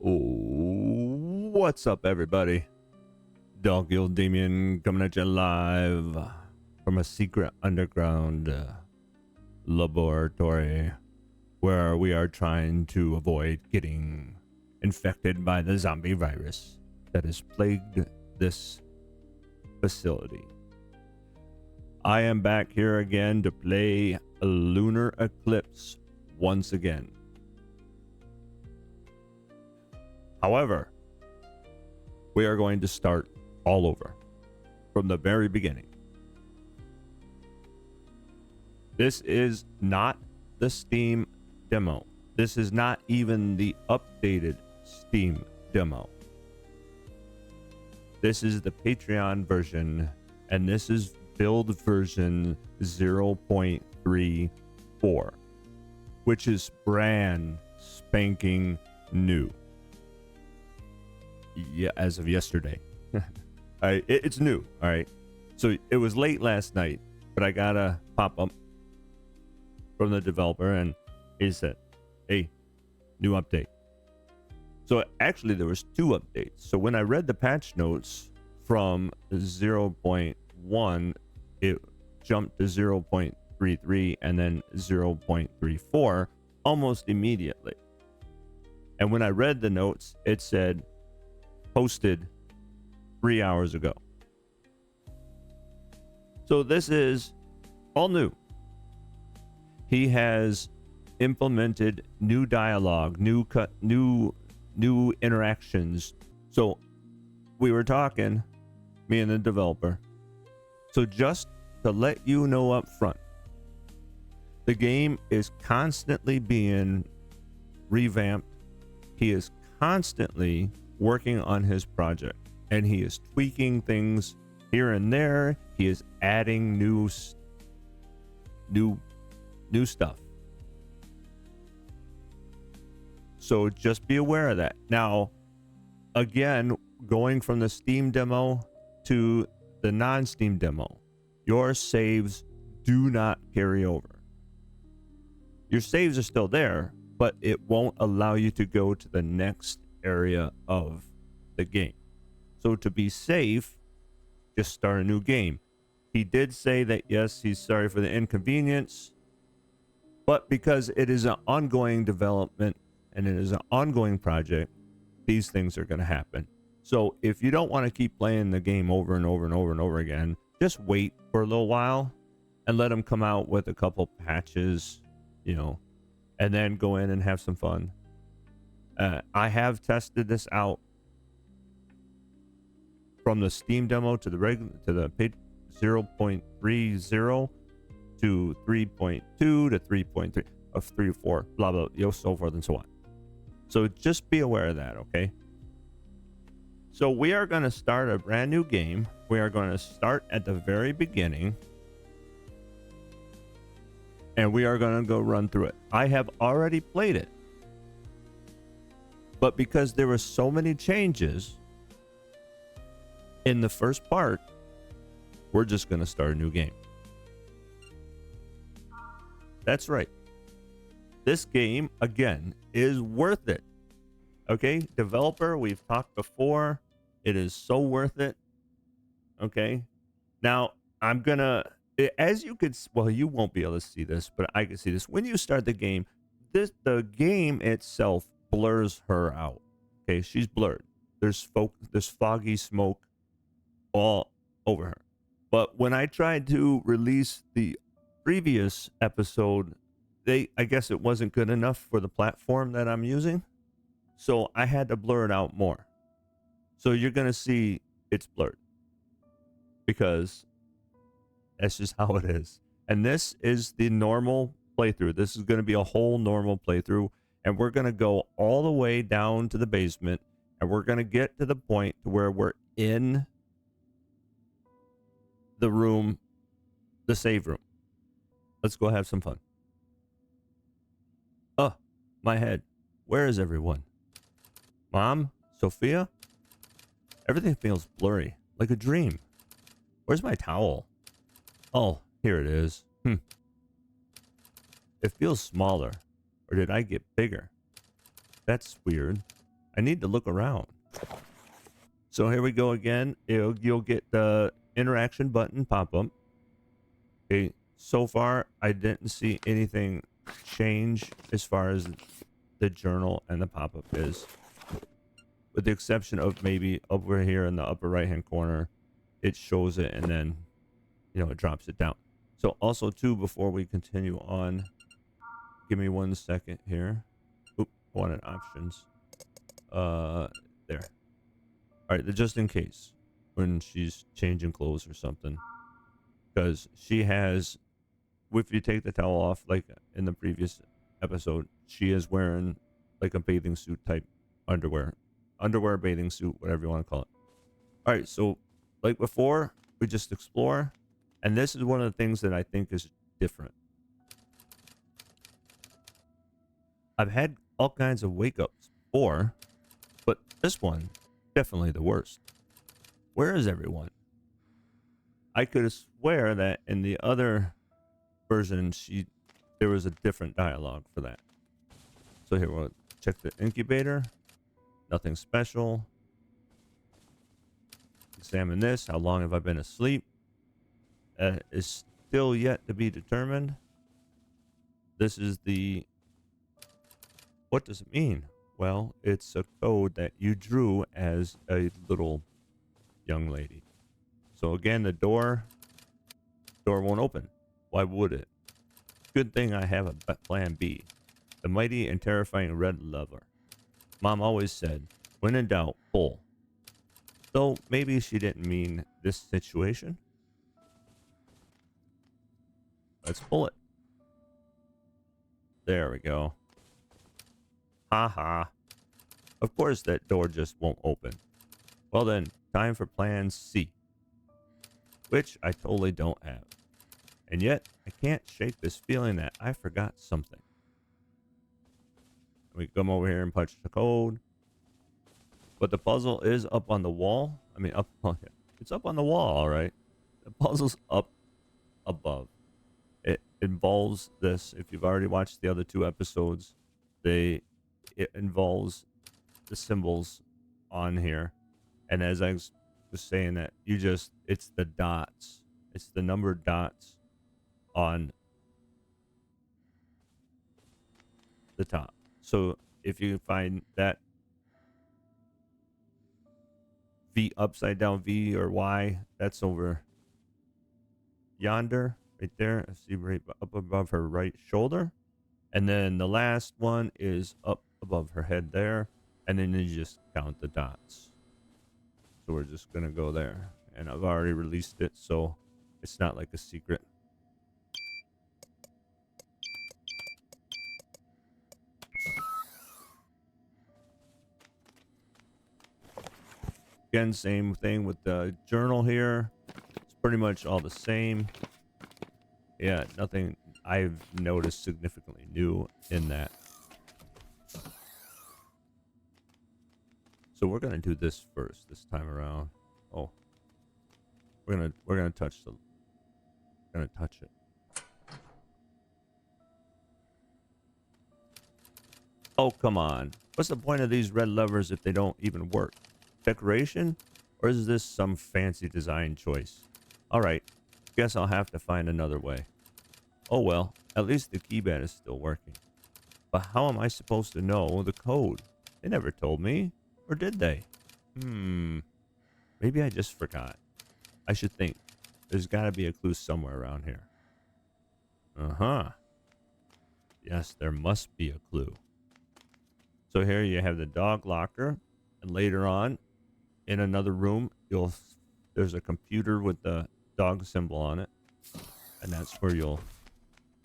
What's up, everybody? DalkielDamion coming at you live from a secret underground laboratory where we are trying to avoid getting infected by the zombie virus that has plagued this facility. I am back here again to play a Lunar Eclipse once again. However, we are going to start all over from the very beginning. This is not the Steam demo. This is not even the updated Steam demo. This is the Patreon version, and this is build version 0.34, which is brand spanking new. Yeah, as of yesterday. It's new. All right. So it was late last night, but I got a pop-up from the developer, and he said, hey, new update. So actually there was two updates. So when I read the patch notes from 0.1, it jumped to 0.33 and then 0.34 almost immediately. And when I read the notes, it said posted 3 hours ago. So this is all new. He has implemented new dialogue, new interactions. So we were talking, me and the developer. So just to let you know up front, the game is constantly being revamped. He is constantly working on his project, and he is tweaking things here and there. He is adding new stuff. So just be aware of that. Now, again, going from the Steam demo to the non-Steam demo, your saves do not carry over. Your saves are still there, but it won't allow you to go to the next area of the game. So to be safe, just start a new game. He did say that, yes, he's sorry for the inconvenience, but because it is an ongoing development and it is an ongoing project, these things are going to happen. So if you don't want to keep playing the game over and over and over and over again, just wait for a little while and let them come out with a couple patches, and then go in and have some fun. I have tested this out from the Steam demo to the 0.30 to 3.2 to 3.3 of 3 or 4, blah blah, so forth and so on. So just be aware of that, okay? So we are going to start a brand new game. We are going to start at the very beginning, and we are going to go run through it. I have already played it, but because there were so many changes in the first part, we're just going to start a new game. That's right. This game, again, is worth it. Okay? Developer, we've talked before. It is so worth it. Okay? Now, I'm going to, as you could, well, you won't be able to see this, but I can see this. When you start the game, the game itself blurs her out. Okay? She's blurred. There's foggy smoke all over her. But when I tried to release the previous episode, I guess it wasn't good enough for the platform that I'm using, so I had to blur it out more. So you're gonna see it's blurred because that's just how it is. And this is the normal playthrough. This is gonna be a whole normal playthrough, and we're gonna go all the way down to the basement, and we're gonna get to the point to where we're in the room, the save room. Let's go have some fun. Oh, my head. Where is everyone? Mom? Sophia? Everything feels blurry, like a dream. Where's my towel? Oh, here it is. It feels smaller. Or did I get bigger? That's weird. I need to look around. So here we go again. You'll get the interaction button pop up. Okay, so far I didn't see anything change as far as the journal and the pop-up is, with the exception of maybe over here in the upper right hand corner, it shows it and then, you know, it drops it down. So also too, before we continue on, give me 1 second here. Oop, wanted options. There. All right, just in case when she's changing clothes or something, because she has, if you take the towel off, like in the previous episode, she is wearing like a bathing suit type underwear, bathing suit, whatever you want to call it. All right, so like before, we just explore, and this is one of the things that I think is different. I've had all kinds of wake ups before, but this one definitely the worst. Where is everyone? I could swear that in the other version, there was a different dialogue for that. So here, we'll check the incubator. Nothing special. Examine this. How long have I been asleep? Is still yet to be determined. This is the... What does it mean? Well, it's a code that you drew as a little young lady. So again, the door won't open. Why would it? Good thing I have a plan B. The mighty and terrifying red lever. Mom always said, when in doubt, pull. Though maybe she didn't mean this situation. Let's pull it. There we go. Ha. Of course that door just won't open. Well then, time for plan C. Which I totally don't have. And yet, I can't shake this feeling that I forgot something. We come over here and punch the code. But the puzzle is up on the wall. I mean, it's up on the wall, all right. The puzzle's up above. It involves this. If you've already watched the other 2 episodes, it involves the symbols on here. And as I was saying that, it's the dots. It's the numbered dots on the top. So if you find that V, upside down V or Y, that's over yonder, right there. I see right up above her right shoulder. And then the last one is up above her head there. And then you just count the dots. So we're just going to go there. And I've already released it, so it's not like a secret. Again, same thing with the journal here. It's pretty much all the same. Yeah, nothing I've noticed significantly new in that. So we're gonna do this first this time around. Oh, we're gonna touch it. Oh, come on. What's the point of these red levers if they don't even work? Decoration? Or is this some fancy design choice? Alright, guess I'll have to find another way. Oh well, at least the keypad is still working. But how am I supposed to know the code? They never told me. Or did they? Maybe I just forgot. I should think. There's gotta be a clue somewhere around here. Yes, there must be a clue. So here you have the dog locker, and later on, in another room, there's a computer with the dog symbol on it, and that's where you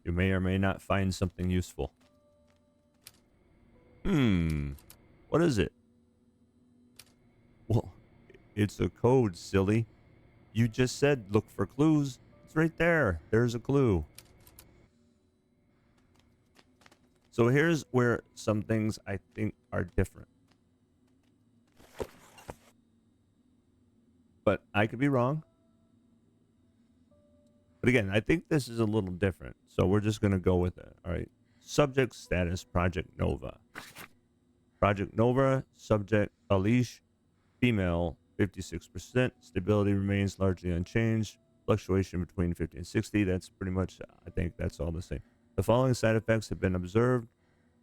may or may not find something useful. What is it? Well, it's a code, silly. You just said look for clues. It's right there. There's a clue. So here's where some things I think are different. But I could be wrong. But again, I think this is a little different. So we're just going to go with it. All right. Subject status, Project Nova. Project Nova, subject Ealish, female 56%. Stability remains largely unchanged. Fluctuation between 50 and 60. That's pretty much, I think that's all the same. The following side effects have been observed: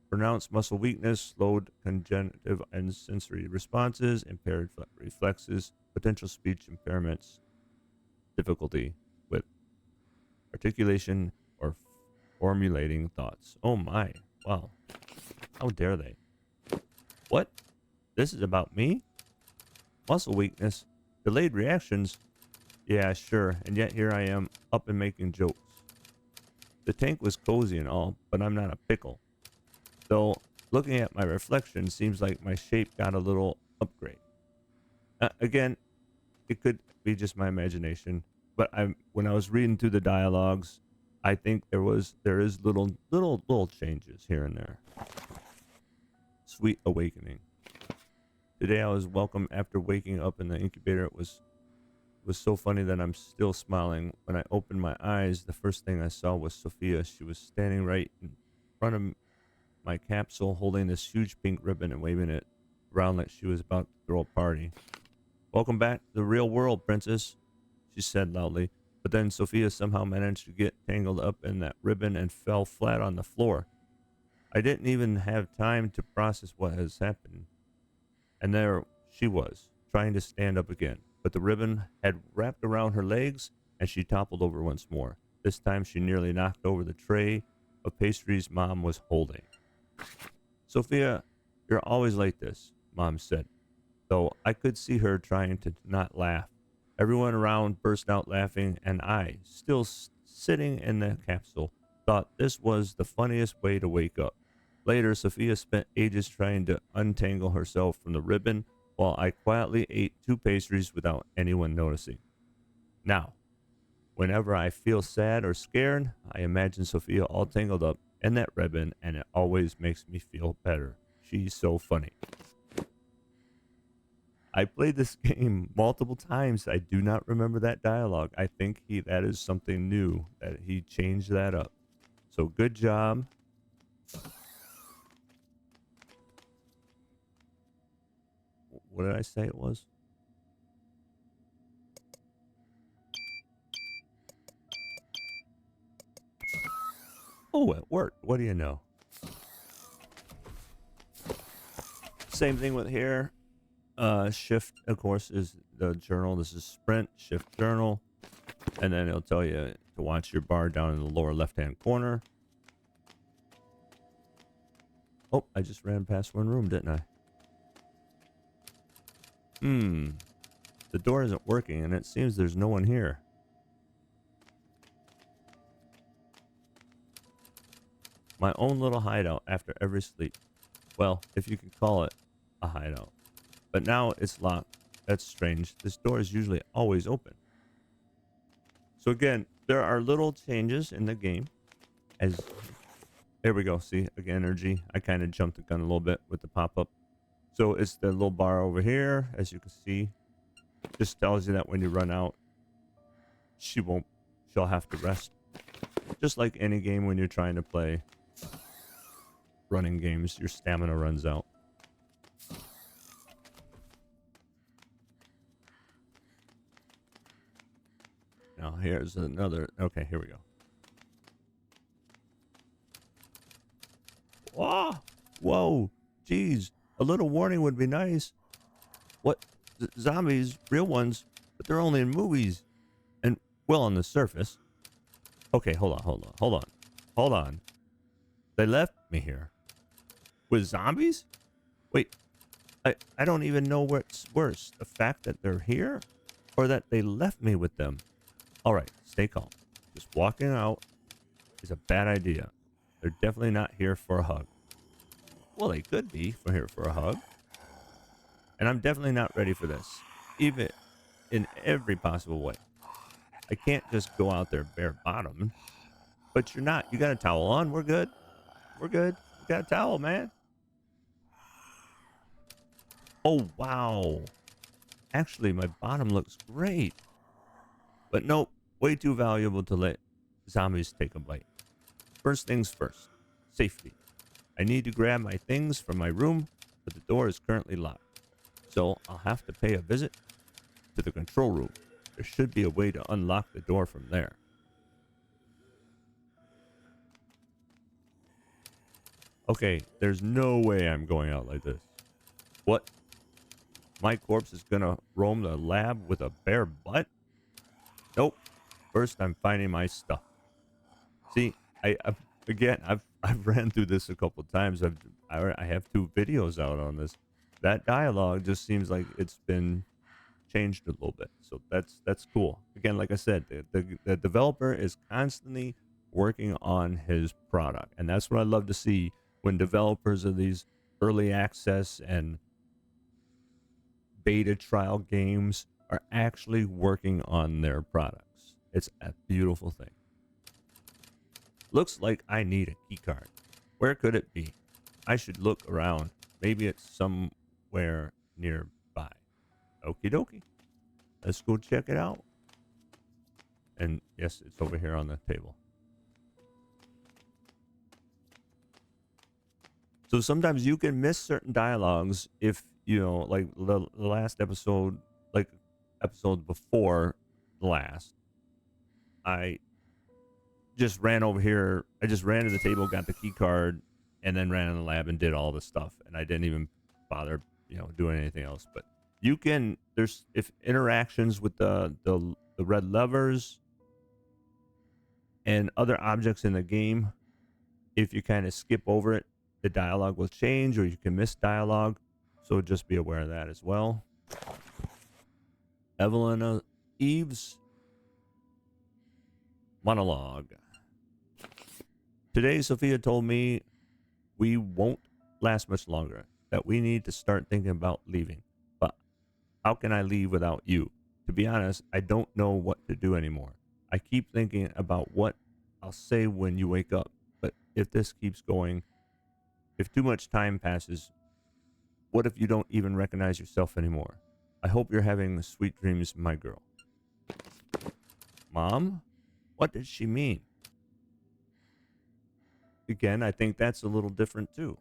pronounced muscle weakness, slowed cognitive and sensory responses, impaired reflexes, potential speech impairments, difficulty with articulation or formulating thoughts. Oh my, wow. How dare they? What? This is about me? Muscle weakness, delayed reactions. Yeah, sure, and yet here I am, up and making jokes. The tank was cozy and all, but I'm not a pickle. Though, looking at my reflection seems like my shape got a little upgrade. Again, it could be just my imagination, but when I was reading through the dialogues, I think there is little changes here and there. Sweet awakening. Today I was welcome after waking up in the incubator. It was so funny that I'm still smiling. When I opened my eyes, the first thing I saw was Sophia. She was standing right in front of my capsule, holding this huge pink ribbon and waving it around like she was about to throw a party. Welcome back to the real world, princess, she said loudly. But then Sophia somehow managed to get tangled up in that ribbon and fell flat on the floor. I didn't even have time to process what has happened. And there she was, trying to stand up again. But the ribbon had wrapped around her legs, and she toppled over once more. This time she nearly knocked over the tray of pastries Mom was holding. Sophia, you're always like this, Mom said, though I could see her trying to not laugh. Everyone around burst out laughing, and I, still sitting in the capsule, thought this was the funniest way to wake up. Later, Sophia spent ages trying to untangle herself from the ribbon, while I quietly ate 2 pastries without anyone noticing. Now, whenever I feel sad or scared, I imagine Sophia all tangled up in that ribbon, and it always makes me feel better. She's so funny. I played this game multiple times. I do not remember that dialogue. I think that is something new, that he changed that up. So good job. What did I say it was? Oh, it worked. What do you know? Same thing with here. Shift, of course, is the journal. This is sprint, shift journal. And then it'll tell you to watch your bar down in the lower left-hand corner. Oh, I just ran past one room, didn't I? The door isn't working, and it seems there's no one here. My own little hideout after every sleep. Well, if you can call it a hideout. But now it's locked. That's strange. This door is usually always open. So again, there are little changes in the game. As there we go. See, again, energy. I kind of jumped the gun a little bit with the pop-up. So it's the little bar over here, as you can see. Just tells you that when you run out, she'll have to rest. Just like any game when you're trying to play running games, your stamina runs out. Now here's another. Okay, here we go. Oh, whoa, geez. A little warning would be nice. What? Zombies, real ones, but they're only in movies. And, well, on the surface. Okay, hold on. They left me here. With zombies? Wait, I don't even know what's worse. The fact that they're here, or that they left me with them. All right, stay calm. Just walking out is a bad idea. They're definitely not here for a hug. Well, they could be here for a hug. And I'm definitely not ready for this. Even in every possible way. I can't just go out there bare bottom. But you're not. You got a towel on. We're good. We're good. You got a towel, man. Oh, wow. Actually, my bottom looks great. But nope. Way too valuable to let zombies take a bite. First things first. Safety. I need to grab my things from my room. but the door is currently locked. So I'll have to pay a visit to the control room. There should be a way to unlock the door from there. Okay, there's no way I'm going out like this. What? My corpse is gonna roam the lab with a bare butt? Nope. First, I'm finding my stuff. See, I've ran through this a couple times. I have 2 videos out on this. That dialogue just seems like it's been changed a little bit, so that's cool. Again, like I said, the developer is constantly working on his product, and that's what I love to see when developers of these early access and beta trial games are actually working on their products. It's a beautiful thing. Looks like I need a key card. Where could it be? I should look around. Maybe it's somewhere nearby. Okie dokie. Let's go check it out. And yes, it's over here on the table. So sometimes you can miss certain dialogues if, you know, like the last episode, like episode before the last, I just ran over here. I just ran to the table, got the key card, and then ran in the lab and did all the stuff. And I didn't even bother, you know, doing anything else. But you can, there's, if interactions with the red levers and other objects in the game, if you kind of skip over it, the dialogue will change, or you can miss dialogue. So just be aware of that as well. Evelyn Eve's monologue. Today, Sophia told me we won't last much longer, that we need to start thinking about leaving. But how can I leave without you? To be honest, I don't know what to do anymore. I keep thinking about what I'll say when you wake up. But if this keeps going, if too much time passes, what if you don't even recognize yourself anymore? I hope you're having sweet dreams, my girl. Mom? What did she mean? Again, I think that's a little different too.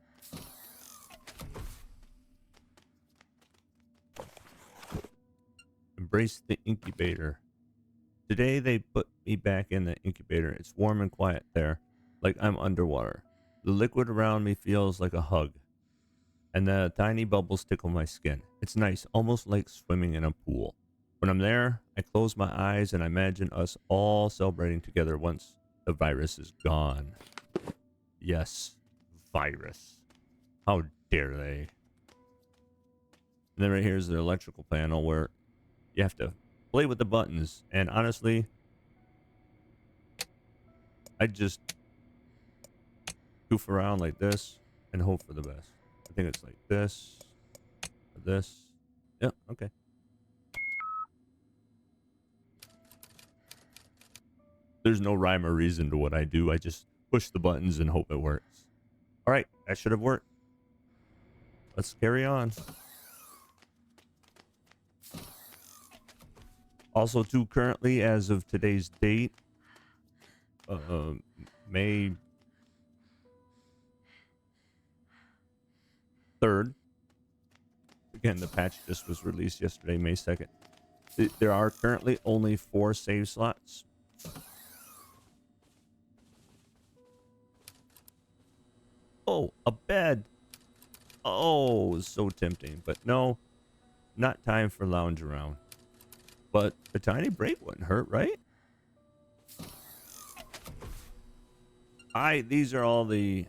Embrace the incubator. Today they put me back in the incubator. It's warm and quiet there, like I'm underwater. The liquid around me feels like a hug, and the tiny bubbles tickle my skin. It's nice, almost like swimming in a pool. When I'm there, I close my eyes and I imagine us all celebrating together once the virus is gone. Yes, virus. How dare they? And then right here is the electrical panel where you have to play with the buttons. And honestly, I just goof around like this and hope for the best. I think it's like this, this. Yeah, okay. There's no rhyme or reason to what I do. I just push the buttons and hope it works. All right, that should have worked. Let's carry on. Also, too, currently, as of today's date, May 3rd. Again, the patch just was released yesterday, May 2nd. There are currently only 4 save slots. Oh, a bed. Oh, so tempting. But no, not time for lounge around. But a tiny break wouldn't hurt, right? These are all the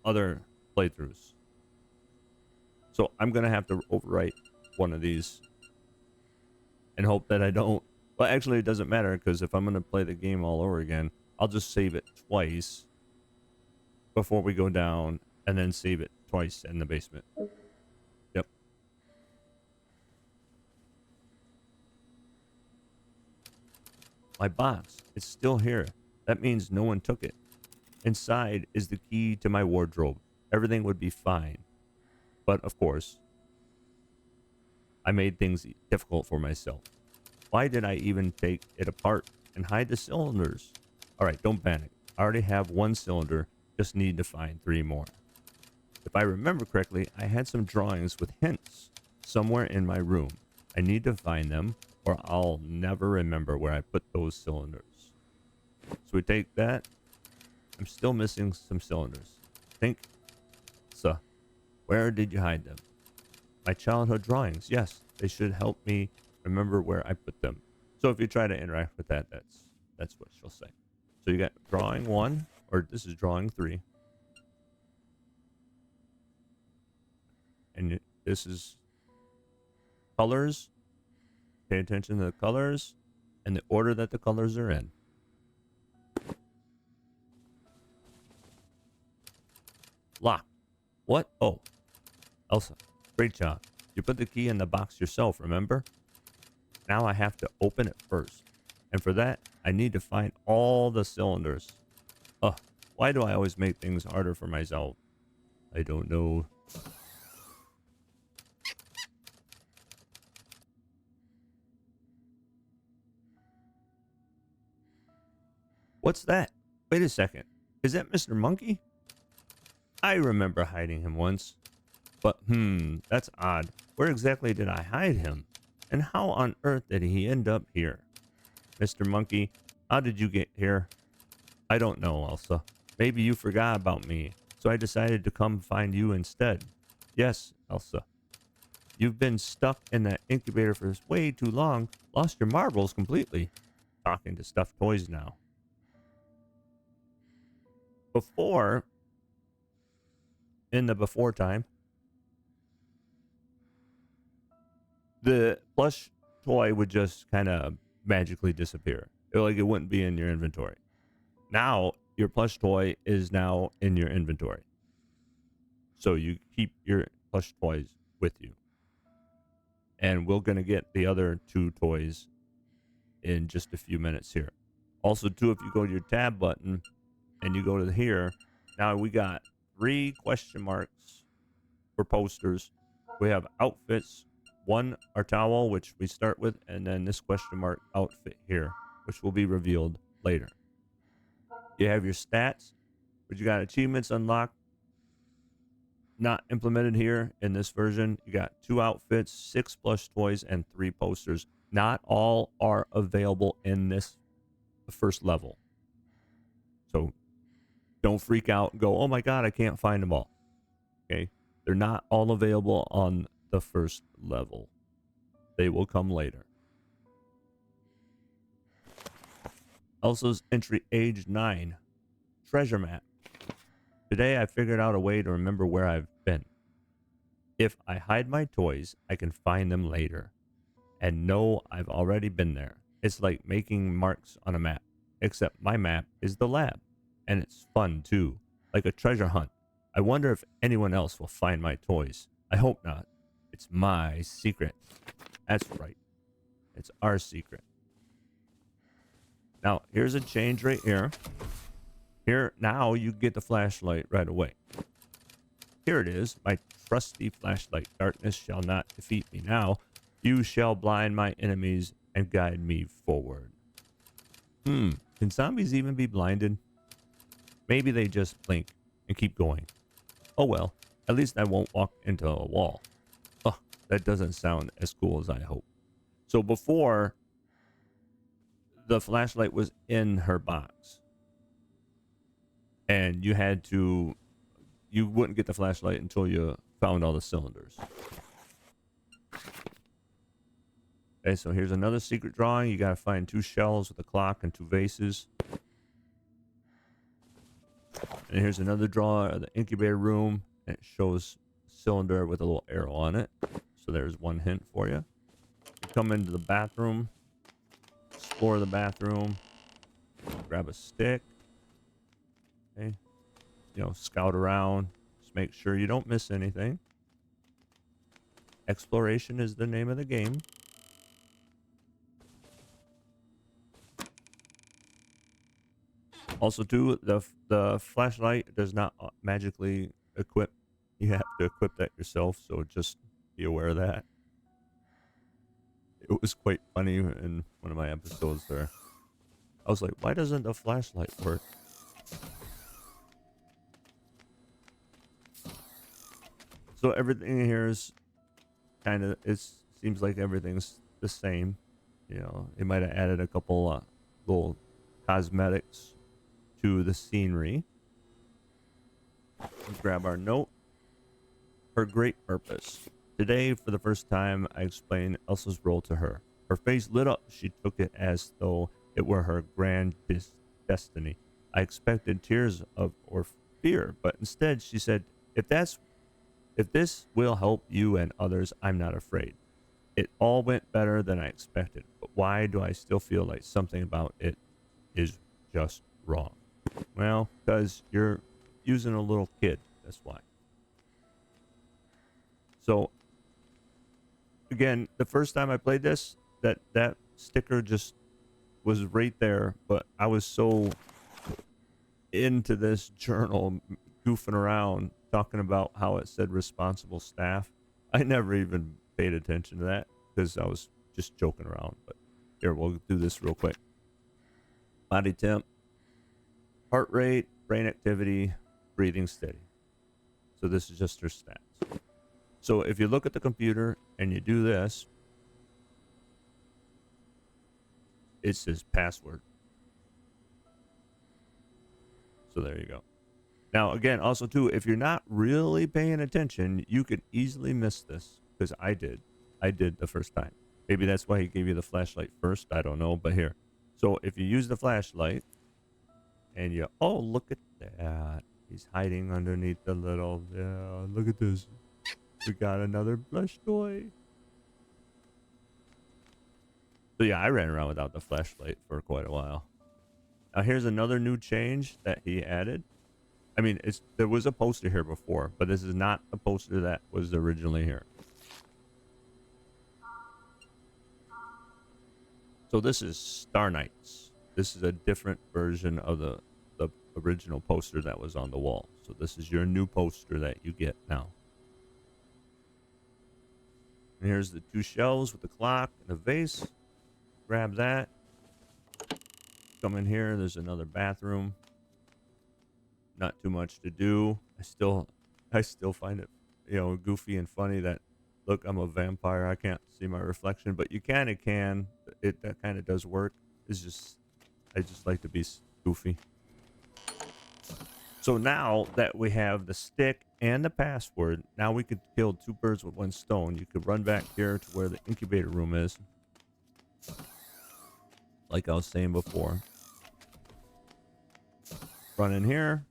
other playthroughs. So I'm going to have to overwrite one of these and hope that I don't. Well, actually, it doesn't matter, because if I'm going to play the game all over again, I'll just save it twice before we go down, and then save it twice in the basement. Yep. My box, it's still here. That means no one took it. Inside is the key to my wardrobe. Everything would be fine. But of course, I made things difficult for myself. Why did I even take it apart and hide the cylinders? All right, don't panic. I already have 1 cylinder. Just need to find 3 more. If I remember correctly, I had some drawings with hints somewhere in my room. I need to find them or I'll never remember where I put those cylinders. So we take that. I'm still missing some cylinders. Think. So, where did you hide them? My childhood drawings. Yes, they should help me remember where I put them. So if you try to interact with that, that's what she'll say. So you got drawing 1, or this is drawing 3. And this is colors. Pay attention to the colors and the order that the colors are in. Lock. What? Oh, Elsa, great job. You put the key in the box yourself, remember? Now I have to open it first. And for that, I need to find all the cylinders. Ugh, why do I always make things harder for myself? I don't know. What's that? Wait a second. Is that Mr. Monkey? I remember hiding him once. But, that's odd. Where exactly did I hide him? And how on earth did he end up here? Mr. Monkey, how did you get here? I don't know, Elsa. Maybe you forgot about me, so I decided to come find you instead. Yes, Elsa. You've been stuck in that incubator for way too long. Lost your marbles completely. Talking to stuffed toys now. Before, in the before time, the plush toy would just kind of magically disappear. Like it wouldn't be in your inventory. Now, your plush toy is now in your inventory. So you keep your plush toys with you. And we're going to get the other 2 toys in just a few minutes here. Also, too, if you go to your tab button and you go to here, now we got 3 question marks for posters. We have outfits. 1, our towel, which we start with, and then this question mark outfit here, which will be revealed later. You have your stats, but you got achievements unlocked, not implemented here in this version. You got 2 outfits, 6 plush toys, and 3 posters. Not all are available in this first level. So don't freak out and go, oh my God, I can't find them all. Okay. They're not all available on the first level. They will come later. Elsa's entry, age 9. Treasure map. Today I figured out a way to remember where I've been. If I hide my toys, I can find them later. And know I've already been there. It's like making marks on a map. Except my map is the lab. And it's fun too. Like a treasure hunt. I wonder if anyone else will find my toys. I hope not. It's my secret. That's right. It's our secret. Now, here's a change right here. Here, now you get the flashlight right away. Here it is, my trusty flashlight. Darkness shall not defeat me now. You shall blind my enemies and guide me forward. Can zombies even be blinded? Maybe they just blink and keep going. Oh well, at least I won't walk into a wall. Oh, that doesn't sound as cool as I hope. So before, the flashlight was in her box. And you wouldn't get the flashlight until you found all the cylinders. Okay, so here's another secret drawing. You got to find 2 shells with a clock and 2 vases. And here's another drawing of the incubator room. And it shows a cylinder with a little arrow on it. So there's one hint for you. You come into the bathroom. Explore the bathroom. Grab a stick. Okay. Scout around. Just make sure you don't miss anything. Exploration is the name of the game. Also, too, the flashlight does not magically equip. You have to equip that yourself, so just be aware of that. It was quite funny in one of my episodes there. I was like, why doesn't the flashlight work? So everything here is kind of, it seems like everything's the same. You know, they might have added a couple little cosmetics to the scenery. Let's grab our note. Her great purpose. Today, for the first time, I explained Elsa's role to her. Her face lit up. She took it as though it were her grand destiny. I expected tears of or fear, but instead she said, if this will help you and others, I'm not afraid. It all went better than I expected, but why do I still feel like something about it is just wrong? Well, because you're using a little kid, that's why. So, again, the first time I played this, that sticker just was right there, but I was so into this journal, goofing around, talking about how it said responsible staff. I never even paid attention to that because I was just joking around. But here, we'll do this real quick. Body temp, heart rate, brain activity, breathing steady. So this is just her stats. So if you look at the computer and you do this, it says password. So there you go. Now, again, also, too, if you're not really paying attention, you could easily miss this, because I did. I did the first time. Maybe that's why he gave you the flashlight first. I don't know, but here. So if you use the flashlight, and you... Oh, look at that. He's hiding underneath the little... Yeah, look at this. We got another plush toy. So, yeah, I ran around without the flashlight for quite a while. Now, here's another new change that he added. I mean, there was a poster here before, but this is not the poster that was originally here. So this is Star Nights. This is a different version of the original poster that was on the wall. So this is your new poster that you get now. And here's the two shelves with the clock and the vase. Grab that. Come in here. There's another bathroom. Not too much to do. I still find it, goofy and funny that, look, I'm a vampire. I can't see my reflection, but you kind of can. That kind of does work. I just like to be goofy. So now that we have the stick and the password, now we could kill two birds with one stone. You could run back here to where the incubator room is, like I was saying before. Run in here.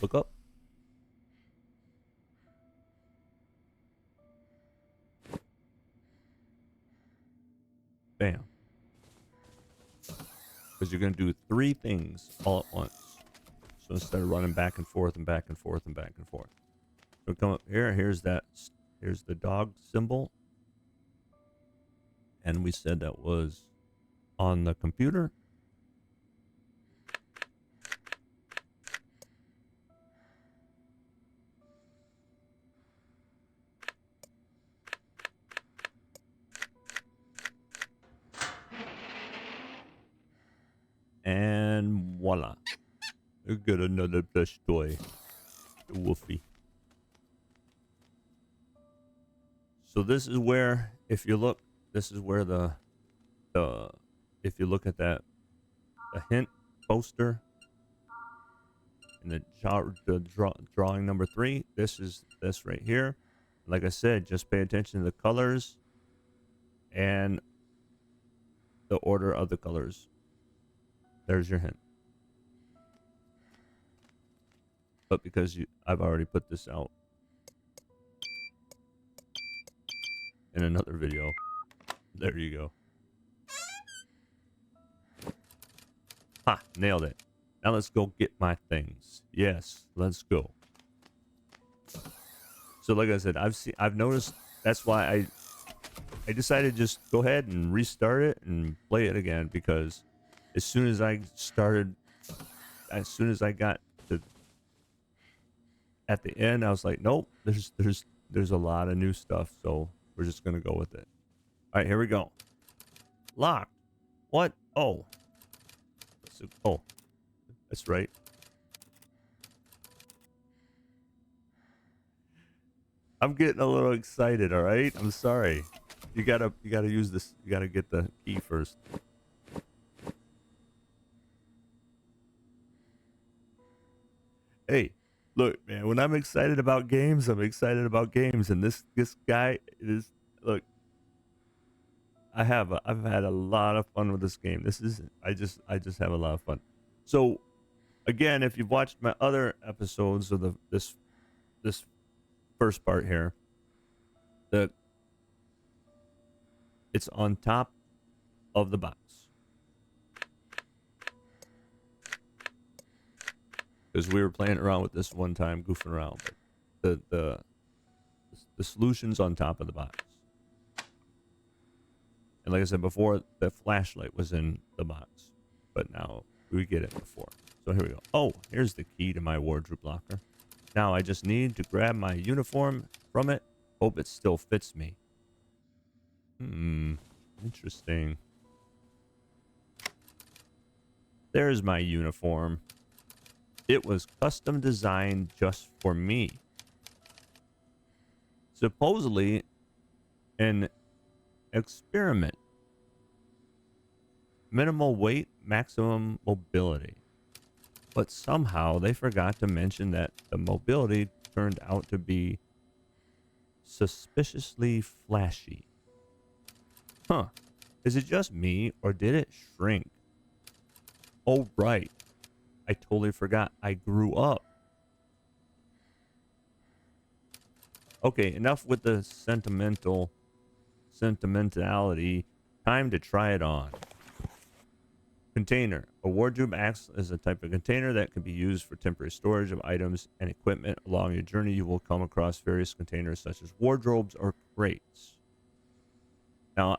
Look up. Bam. Because you're going to do three things all at once. So instead of running back and forth and back and forth and back and forth. So come up here. Here's the dog symbol. And we said that was on the computer. And voila. You get another plush toy. The Wolfie. So this is where, if you look, this is where if you look at the hint poster and the drawing number 3, this is this right here. Like I said, just pay attention to the colors and the order of the colors. There's your hint. But because I've already put this out in another video, there you go. Ha! Nailed it. Now let's go get my things. Yes, let's go. So like I said, I've noticed, that's why I decided to just go ahead and restart it and play it again, because as soon as I got to at the end, I was like, nope, there's a lot of new stuff, so we're just gonna go with it. All right, here we go. Locked. What? Oh, that's right. I'm getting a little excited, all right? I'm sorry. You gotta use this. You gotta get the key first. Hey, look, man, when I'm excited about games, I'm excited about games. And this guy is, look, I've had a lot of fun with this game. This is I just have a lot of fun. So again, if you've watched my other episodes of this first part here, the it's on top of the box. Because we were playing around with this one time, goofing around, but the solution's on top of the box. And like I said before, the flashlight was in the box, but now we get it before. So here we go. Oh, here's the key to my wardrobe locker. Now I just need to grab my uniform from it. Hope it still fits me. Interesting. There's my uniform. It was custom designed just for me. Supposedly an experiment. Minimal weight, maximum mobility. But somehow they forgot to mention that the mobility turned out to be suspiciously flashy. Huh. Is it just me, or did it shrink? Oh, right. I totally forgot. I grew up. Okay, enough with the sentimentality. Time to try it on. Container. A wardrobe acts as a type of container that can be used for temporary storage of items and equipment. Along your journey, you will come across various containers such as wardrobes or crates. Now,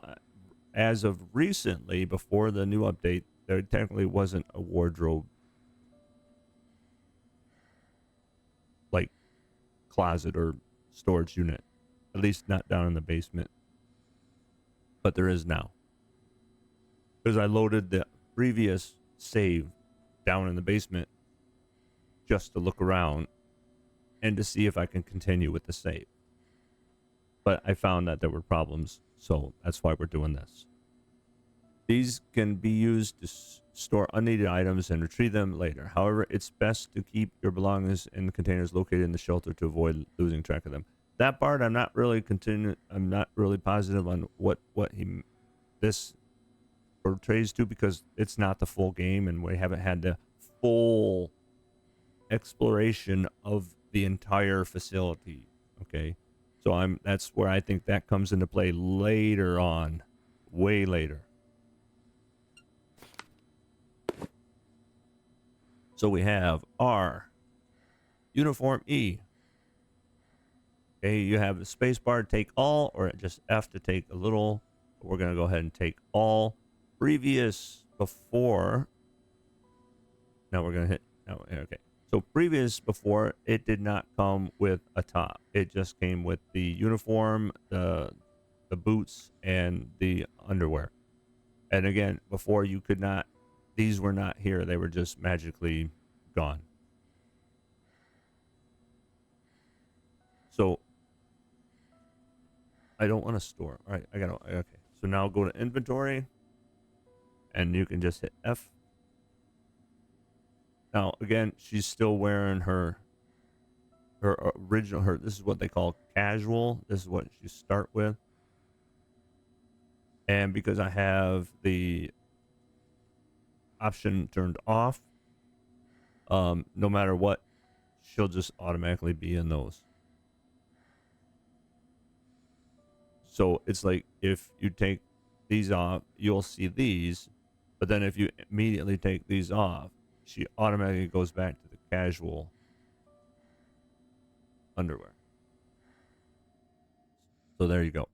as of recently, before the new update, there technically wasn't a wardrobe like closet or storage unit, at least not down in the basement, but there is now, because I loaded the previous save down in the basement just to look around and to see if I can continue with the save, but I found that there were problems, so that's why we're doing this. These can be used to store unneeded items and retrieve them later. However, it's best to keep your belongings in containers located in the shelter to avoid losing track of them. That part, I'm not really positive on what this portrays to, because it's not the full game and we haven't had the full exploration of the entire facility. Okay, so that's where I think that comes into play later on, way later. So we have R, uniform E. Okay, you have the space bar to take all, or just F to take a little. We're going to go ahead and take all. Previous before. Now we're going to hit. Oh, okay. So previous before, it did not come with a top. It just came with the uniform, the boots, and the underwear. And again, before you could not. These were not here. They were just magically gone. So I don't want to store. All right, okay. So now go to inventory and you can just hit F. Now again, she's still wearing her original, this is what they call casual. This is what you start with. And because I have the option turned off, no matter what, she'll just automatically be in those. So it's like if you take these off, you'll see these, but then if you immediately take these off, she automatically goes back to the casual underwear. So there you go.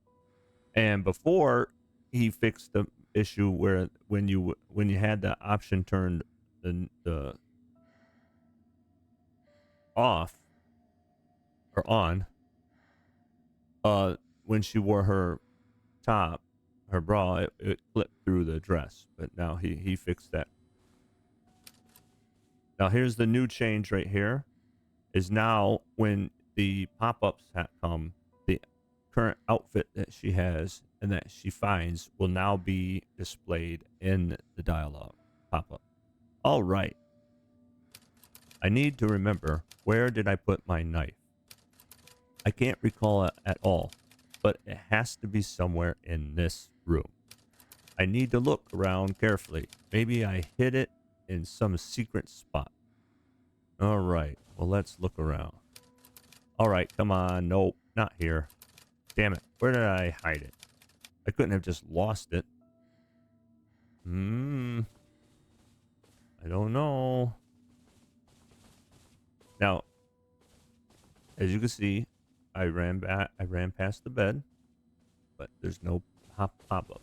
And before, he fixed the issue where when you had the option turned the off or on, when she wore her top, her bra, it clipped through the dress. But now he fixed that. Now here's the new change right here. Is now when the pop-ups that come, the current outfit that she has and that she finds will now be displayed in the dialogue pop-up. All right. I need to remember, where did I put my knife? I can't recall it at all, but it has to be somewhere in this room. I need to look around carefully. Maybe I hid it in some secret spot. All right. Well, let's look around. All right. Come on. Nope. Not here. Damn it. Where did I hide it? I couldn't have just lost it. I don't know. Now, as you can see, I ran past the bed, but there's no pop-up.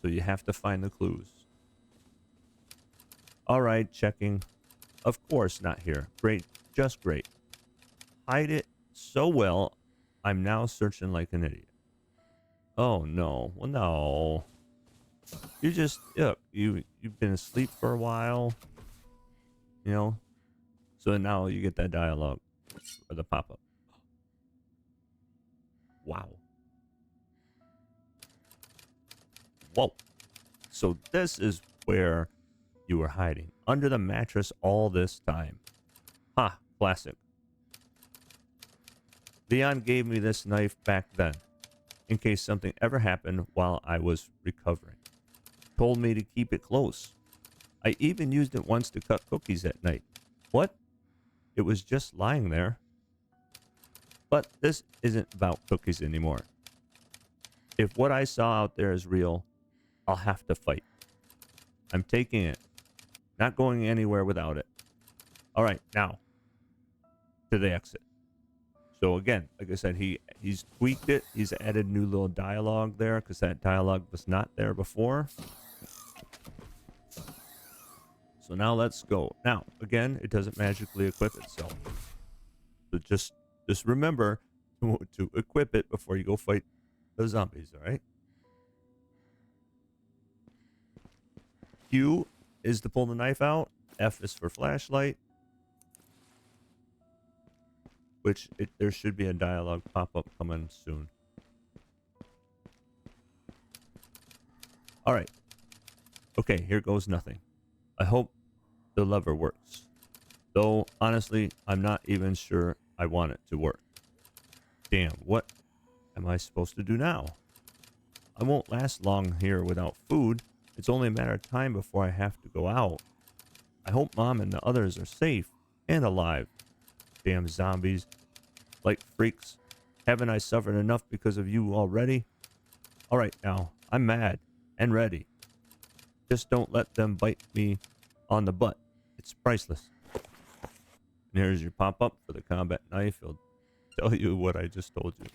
So you have to find the clues. All right, checking. Of course, not here. Great, just great. Hide it so well, I'm now searching like an idiot. Oh no, well no. You just, you've been asleep for a while, you know? So now you get that dialogue or the pop-up. Wow. Whoa. So this is where you were hiding. Under the mattress all this time. Ha, classic. Leon gave me this knife back then, in case something ever happened while I was recovering. Told me to keep it close. I even used it once to cut cookies at night. What? It was just lying there. But this isn't about cookies anymore. If what I saw out there is real, I'll have to fight. I'm taking it. Not going anywhere without it. All right, now to the exit. So again, like I said, he's tweaked it. He's added new little dialogue there because that dialogue was not there before. So now let's go. Now, again, it doesn't magically equip itself. So just remember to equip it before you go fight the zombies, all right? Q is to pull the knife out. F is for flashlight. Which, there should be a dialogue pop-up coming soon. All right. Okay, here goes nothing. I hope the lever works. Though, honestly, I'm not even sure I want it to work. Damn, what am I supposed to do now? I won't last long here without food. It's only a matter of time before I have to go out. I hope Mom and the others are safe and alive. Damn zombies. Like freaks. Haven't I suffered enough because of you already? Alright now, I'm mad and ready. Just don't let them bite me on the butt. It's priceless. And here's your pop-up for the combat knife. It'll tell you what I just told you.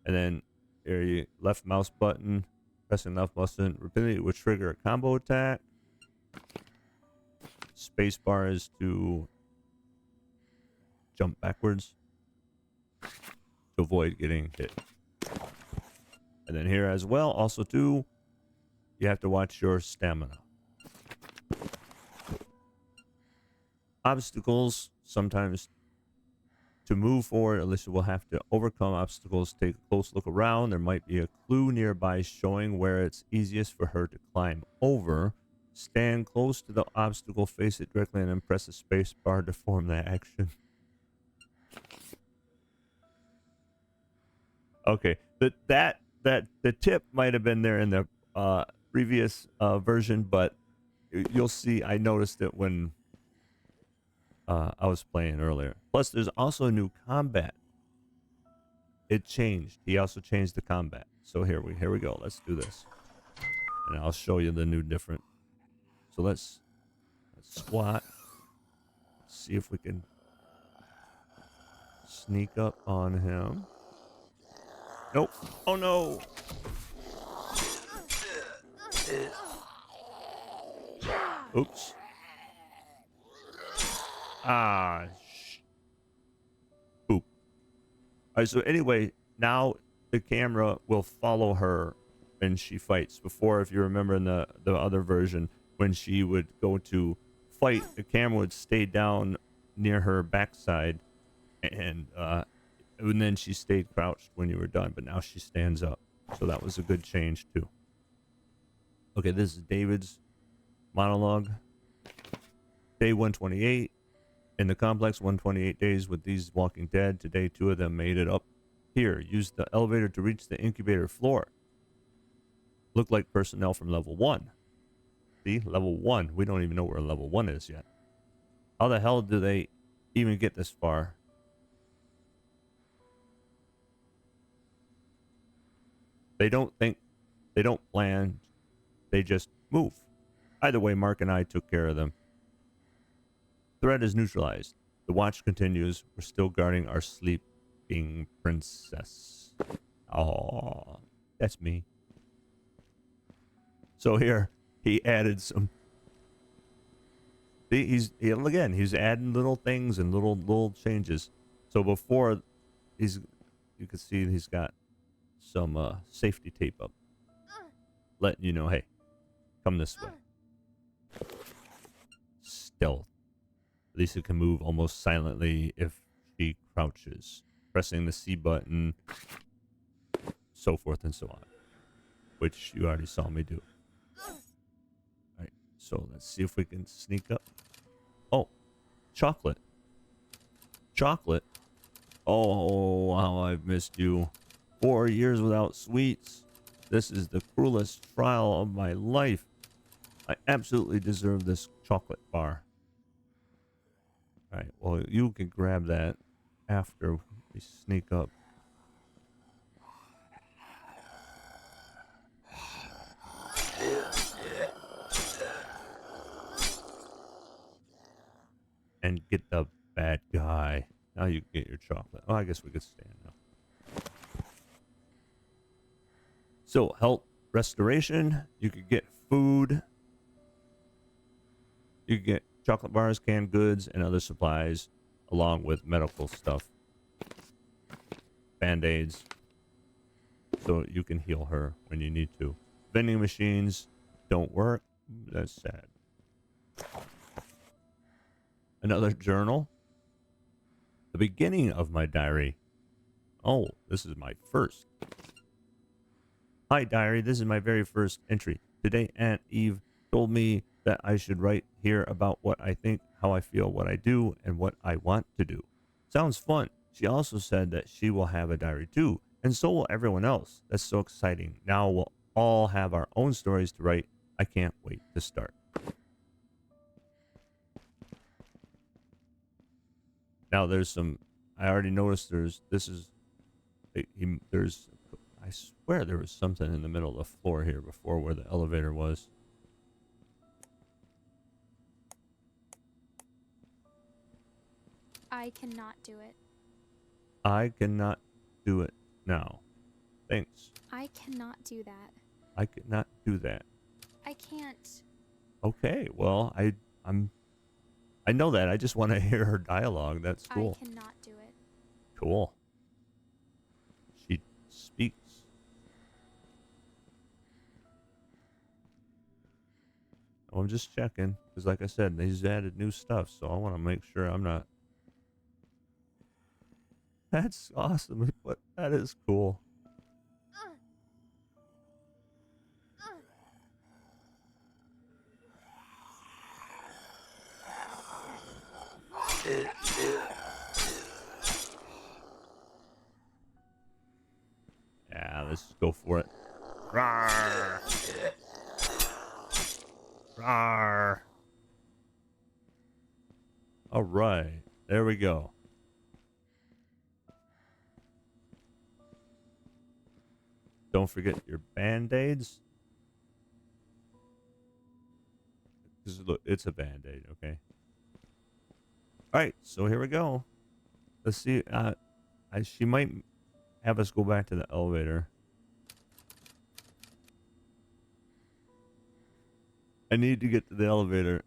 And then here you left mouse button. Pressing left button repeatedly will trigger a combo attack. Space bar is to jump backwards to avoid getting hit. And then here as well, also too, you have to watch your stamina. Obstacles, sometimes to move forward, Alicia will have to overcome obstacles. Take a close look around. There might be a clue nearby showing where it's easiest for her to climb over. Stand close to the obstacle, face it directly, and then press the space bar to form the action. Okay, the tip might have been there in the previous version, but you'll see I noticed it when I was playing earlier. Plus, there's also a new combat. It changed. He also changed the combat. So here we go. Let's do this, and I'll show you the new different. So let's squat. Let's see if we can sneak up on him. Nope. Oh no. Oops. Ah. Boop. All right. So anyway, now the camera will follow her when she fights. Before, if you remember in the other version, when she would go to fight, the camera would stay down near her backside, and then she stayed crouched when you were done, but now she stands up. So that was a good change too. Okay, this is David's monologue. Day 128. In the complex, 128 days with these Walking Dead. Today, 2 of them made it up here. Used the elevator to reach the incubator floor. Look like personnel from level 1. See, level 1. We don't even know where level 1 is yet. How the hell do they even get this far? They don't think, they don't plan, they just move. Either way, Mark and I took care of them. Threat is neutralized. The watch continues. We're still guarding our sleeping princess. Oh, that's me. So here, he added some. He's adding little things and little changes. So before, you can see he's got some safety tape up, letting you know, hey, come this way. Stealth. Lisa can move almost silently if she crouches, pressing the C button, so forth and so on, which you already saw me do. Alright, so let's see if we can sneak up. Oh, chocolate. Chocolate? Oh, how I've missed you. 4 years without sweets. This is the cruelest trial of my life. I absolutely deserve this chocolate bar. Alright, well, you can grab that after we sneak up. And get the bad guy. Now you get your chocolate. Oh, I guess we could stand now. So, health restoration. You could get food. You could get chocolate bars, canned goods, and other supplies, along with medical stuff. Band-aids. So you can heal her when you need to. Vending machines don't work. That's sad. Another journal. The beginning of my diary. Oh, this is my first. Hi, diary. This is my very first entry. Today, Aunt Eve told me that I should write here about what I think, how I feel, what I do, and what I want to do. Sounds fun. She also said that she will have a diary too, and so will everyone else. That's so exciting. Now we'll all have our own stories to write. I can't wait to start. Now there's some, I already noticed I swear there was something in the middle of the floor here before where the elevator was. I cannot do it. I cannot do it now. Thanks. I cannot do that. I cannot do that. I can't. Okay, well, I know that. I just want to hear her dialogue. That's cool. I cannot do it. Cool. She speaks. Oh, I'm just checking because, like I said, they've added new stuff, so I want to make sure I'm not. That's awesome. But that is cool. Yeah, let's go for it. Rawr. Rawr. All right, there we go. Don't forget your band-aids. Look, it's a band-aid, okay? All right, so here we go. Let's see. She might have us go back to the elevator. I need to get to the elevator.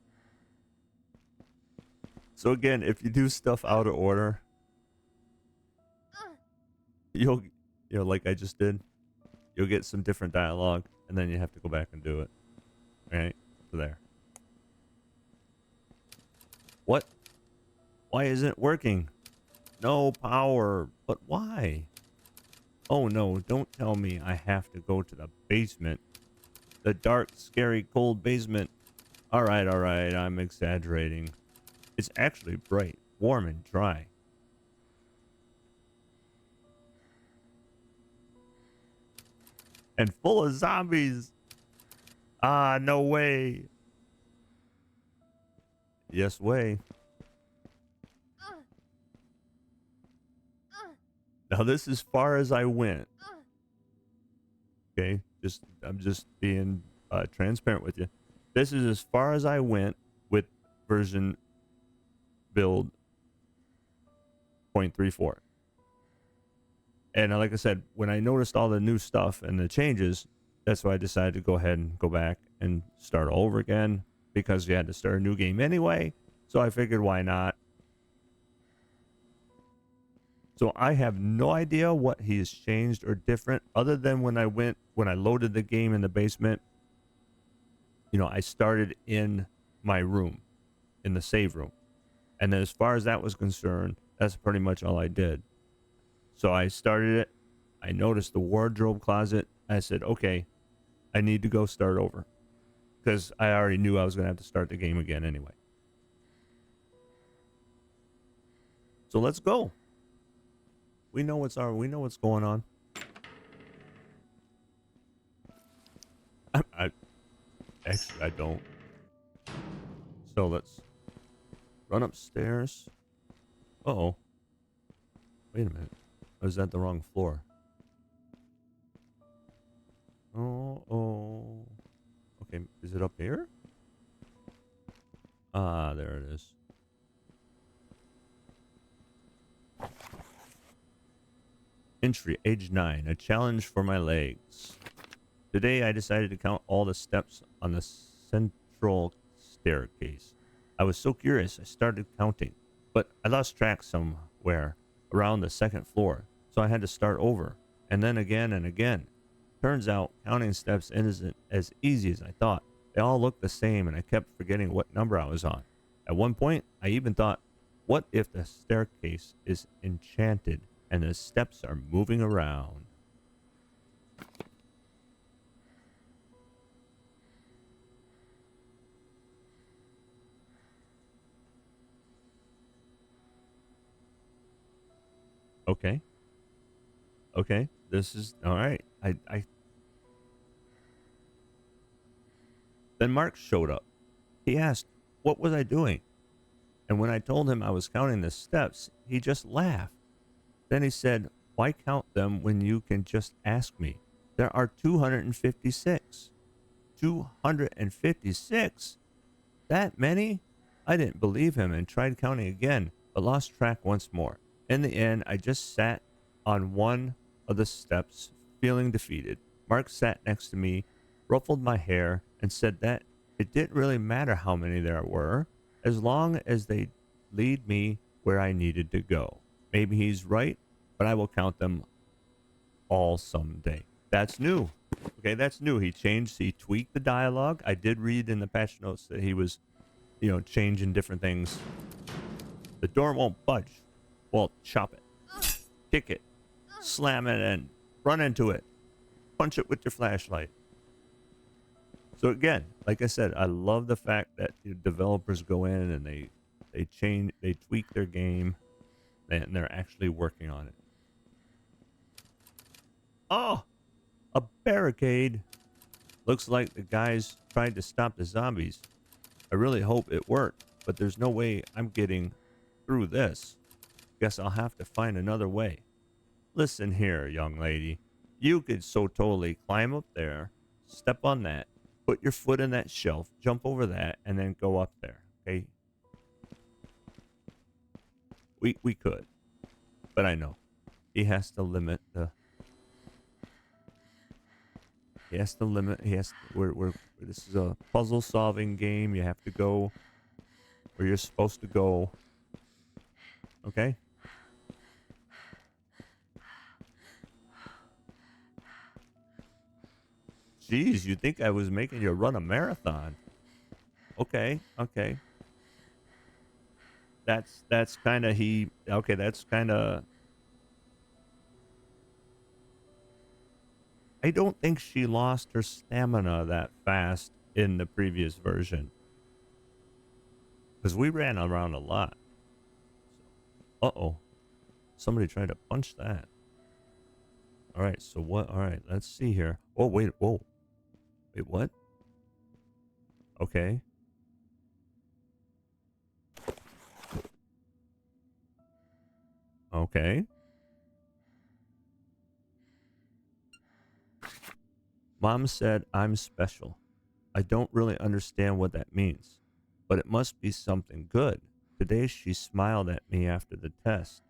So again, if you do stuff out of order, you'll, like I just did, you'll get some different dialogue, and then you have to go back and do it. All right, so there. What? Why isn't it working? No power. But why? Oh no, don't tell me I have to go to the basement. The dark, scary, cold basement. Alright, I'm exaggerating. It's actually bright, warm, and dry. And full of zombies. Ah, no way. Yes way. Now this is far as I went. Okay, I'm just being transparent with you. This is as far as I went with version build 0.34. And like I said, when I noticed all the new stuff and the changes, that's why I decided to go ahead and go back and start all over again, because you had to start a new game anyway. So I figured, why not? So I have no idea what he has changed or different, other than when I loaded the game in the basement, you know, I started in my room, in the save room. And then as far as that was concerned, that's pretty much all I did. So I started it. I noticed the wardrobe closet. I said, okay, I need to go start over, because I already knew I was going to have to start the game again anyway. So let's go. We know what's going on. Actually, I don't. So let's run upstairs. Uh-oh. Wait a minute. Or is that the wrong floor? Oh. Okay, is it up here? Ah, there it is. Entry, age 9. A challenge for my legs. Today I decided to count all the steps on the central staircase. I was so curious I started counting, but I lost track somewhere around the second floor, so I had to start over, and then again and again. Turns out counting steps isn't as easy as I thought. They all looked the same, and I kept forgetting what number I was on. At one point, I even thought, what if the staircase is enchanted and the steps are moving around? Okay. Okay. This is all right. Then Mark showed up. He asked, what was I doing? And when I told him I was counting the steps, he just laughed. Then he said, why count them when you can just ask me? There are 256. 256? That many? I didn't believe him and tried counting again, but lost track once more. In the end, I just sat on one of the steps, feeling defeated. Mark sat next to me, ruffled my hair, and said that it didn't really matter how many there were, as long as they lead me where I needed to go. Maybe he's right, but I will count them all someday. That's new. Okay, that's new. He tweaked the dialogue. I did read in the patch notes that he was, you know, changing different things. The door won't budge. Well, chop it. Kick it. Slam it and run into it. Punch it with your flashlight. So again, like I said, I love the fact that the developers go in and they tweak their game, and they're actually working on it. Oh, a barricade. Looks like the guys tried to stop the zombies. I really hope it worked, but there's no way I'm getting through this. Guess I'll have to find another way. Listen here, young lady. You could so totally climb up there, step on that, put your foot in that shelf, jump over that, and then go up there, okay? We could. But I know. He has to limit the... This is a puzzle solving game. You have to go where you're supposed to go. Okay? Jeez, you'd think I was making you run a marathon. Okay. That's kind of he. Okay, that's kind of. I don't think she lost her stamina that fast in the previous version because we ran around a lot. Uh-oh. Somebody tried to punch that. All right, so what? All right, let's see here. Oh, wait. Whoa. Wait, what? Okay. Okay. Mom said I'm special. I don't really understand what that means, but it must be something good. Today she smiled at me after the test.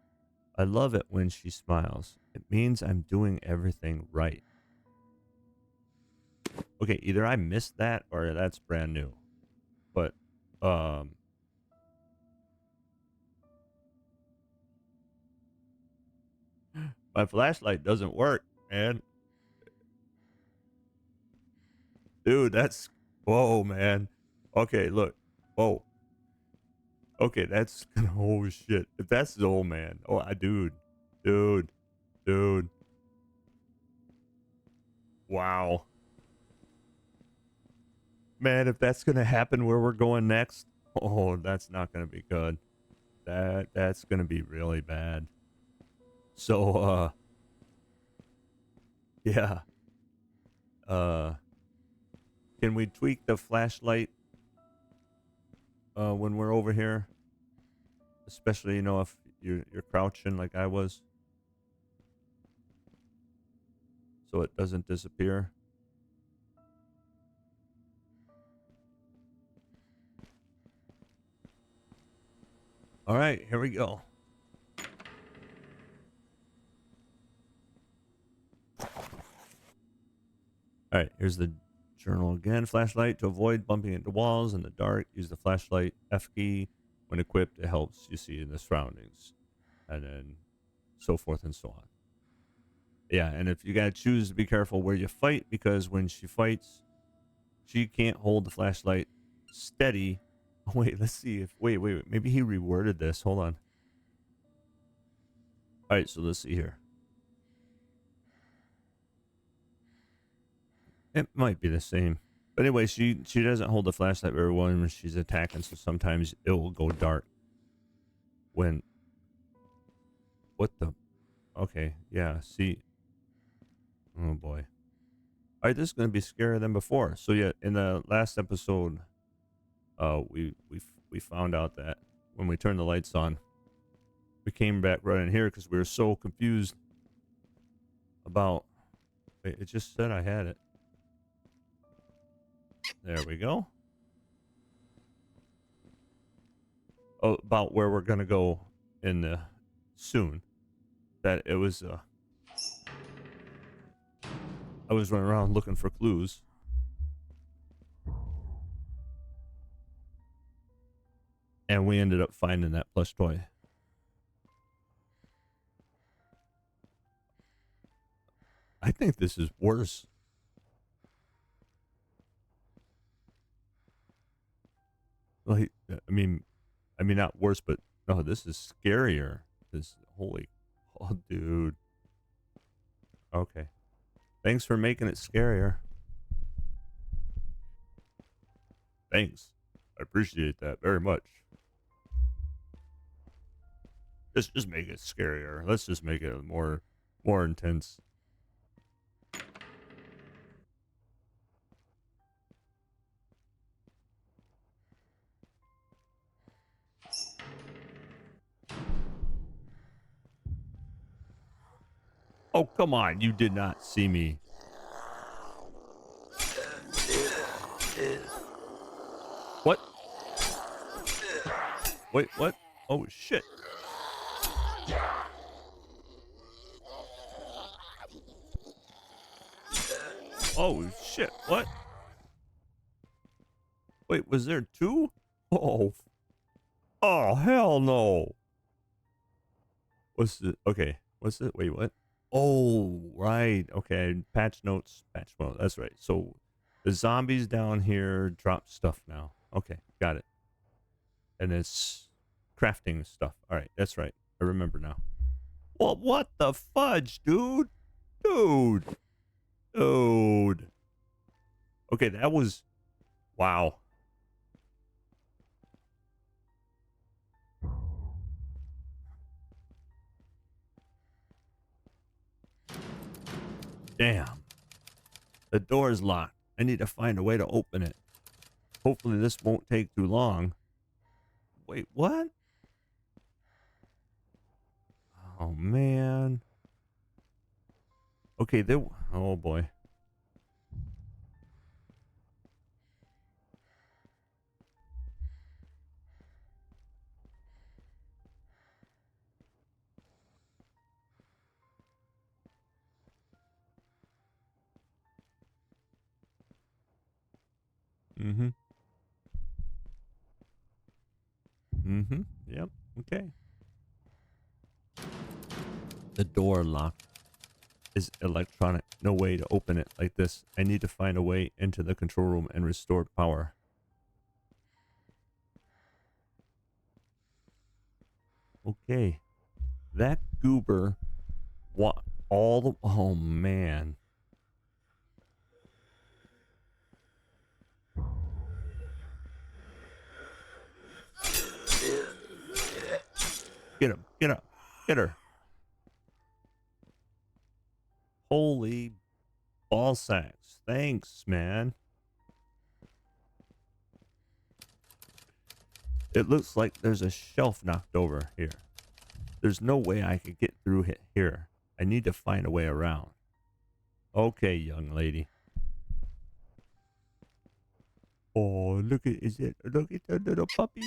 I love it when she smiles. It means I'm doing everything right. Okay, either I missed that or that's brand new. But my flashlight doesn't work, man. Dude, that's whoa, man. Okay, look. Whoa. Okay, that's oh shit. If that's the old man. Oh, dude, dude. Wow. Man, if that's gonna happen where we're going next, oh, that's not gonna be good. That's gonna be really bad. So yeah. Uh can we tweak the flashlight when we're over here? Especially, you know, if you're crouching like I was, so it doesn't disappear. All right, here we go. All right, here's the journal again. Flashlight to avoid bumping into walls in the dark. Use the flashlight F key when equipped. It helps you see in the surroundings, and then so forth and so on. Yeah, and if you gotta choose, be careful where you fight because when she fights, she can't hold the flashlight steady. Wait, let's see if wait. Maybe he reworded this. Hold on. All right, so let's see here. It might be the same. But anyway, she doesn't hold the flashlight very well when she's attacking, so sometimes it will go dark. When what the okay, yeah, see. Oh boy. Alright, this is gonna be scarier than before. So yeah, in the last episode, we found out that when we turned the lights on, we came back right in here because we were so confused about wait, it just said I had it. There we go. Oh, about where we're gonna go in the soon. That it was I was running around looking for clues. And we ended up finding that plush toy. I think this is worse. Like, I mean, not worse, but no, this is scarier. This holy, oh, dude. Okay, thanks for making it scarier. Thanks, I appreciate that very much. Just make it scarier. Let's just make it more intense. Oh, come on. You did not see me. What? Wait, what? Oh, shit. Oh, shit. What? Wait, was there two? Oh. Oh, hell no. What's the... Okay. What's it? Wait, what? Oh, right. Okay. Patch notes. Patch notes. That's right. So the zombies down here drop stuff now. Okay. Got it. And it's crafting stuff. All right, that's right. I remember now. Well, what the fudge, dude? Dude. Dude. Okay, that was... Wow. Damn. The door is locked. I need to find a way to open it. Hopefully this won't take too long. Wait, what? Oh, man. Okay, there... Oh, boy. Mm-hmm. Mm-hmm. Yep. Okay. The door locked is electronic. No way to open it like this. I need to find a way into the control room and restore power. Okay. That goober... What? All the... Oh, man. Get him. Get up. Get her. Holy ball sacks. Thanks, man. It looks like there's a shelf knocked over here. There's no way I could get through it here. I need to find a way around. Okay, young lady. Oh, look at the little puppy.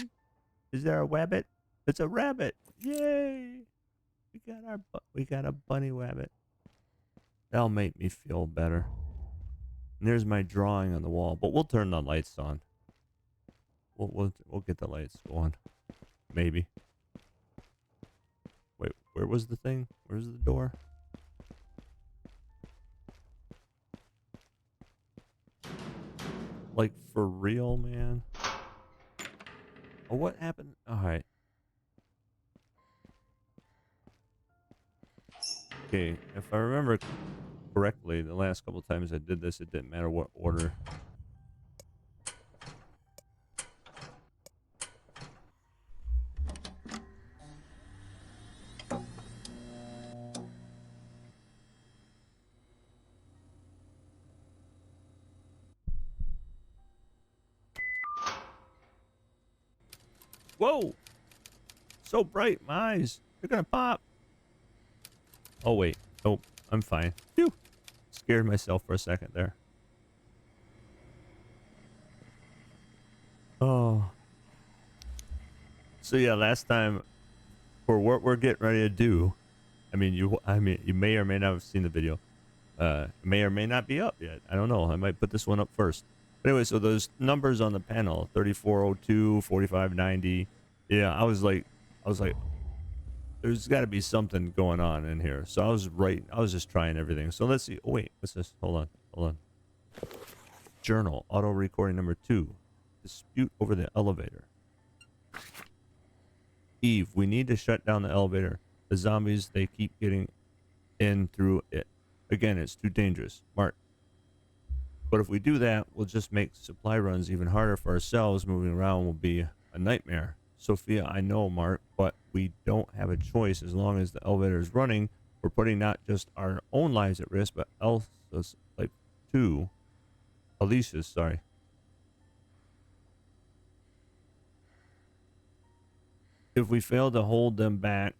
Is there a rabbit? It's a rabbit. Yay! We got a bunny rabbit. That'll make me feel better. And there's my drawing on the wall, but we'll turn the lights on. We'll get the lights going. Maybe. Wait, where was the thing? Where's the door? Like, for real, man? Oh, what happened? Alright. Okay, if I remember correctly, the last couple times I did this, it didn't matter what order. Whoa! So bright, my eyes. They're gonna pop. Oh, wait. Nope. I'm fine. Phew. Scared myself for a second there. Oh. So yeah, last time, for what we're getting ready to do, I mean, you may or may not have seen the video. It may or may not be up yet. I don't know. I might put this one up first. But anyway, so those numbers on the panel, 3402, 4590. Yeah, I was like, there's got to be something going on in here. So I was just trying everything. So let's see. Oh, wait, what's this? Hold on. Journal, auto recording number 2. Dispute over the elevator. Eve, we need to shut down the elevator. The zombies, they keep getting in through it. Again, it's too dangerous. Mark. But if we do that, we'll just make supply runs even harder for ourselves. Moving around will be a nightmare. Sophia, I know, Mark, but we don't have a choice. As long as the elevator is running, we're putting not just our own lives at risk, but Elsa's, like, too. Alicia's, sorry. If we fail to hold them back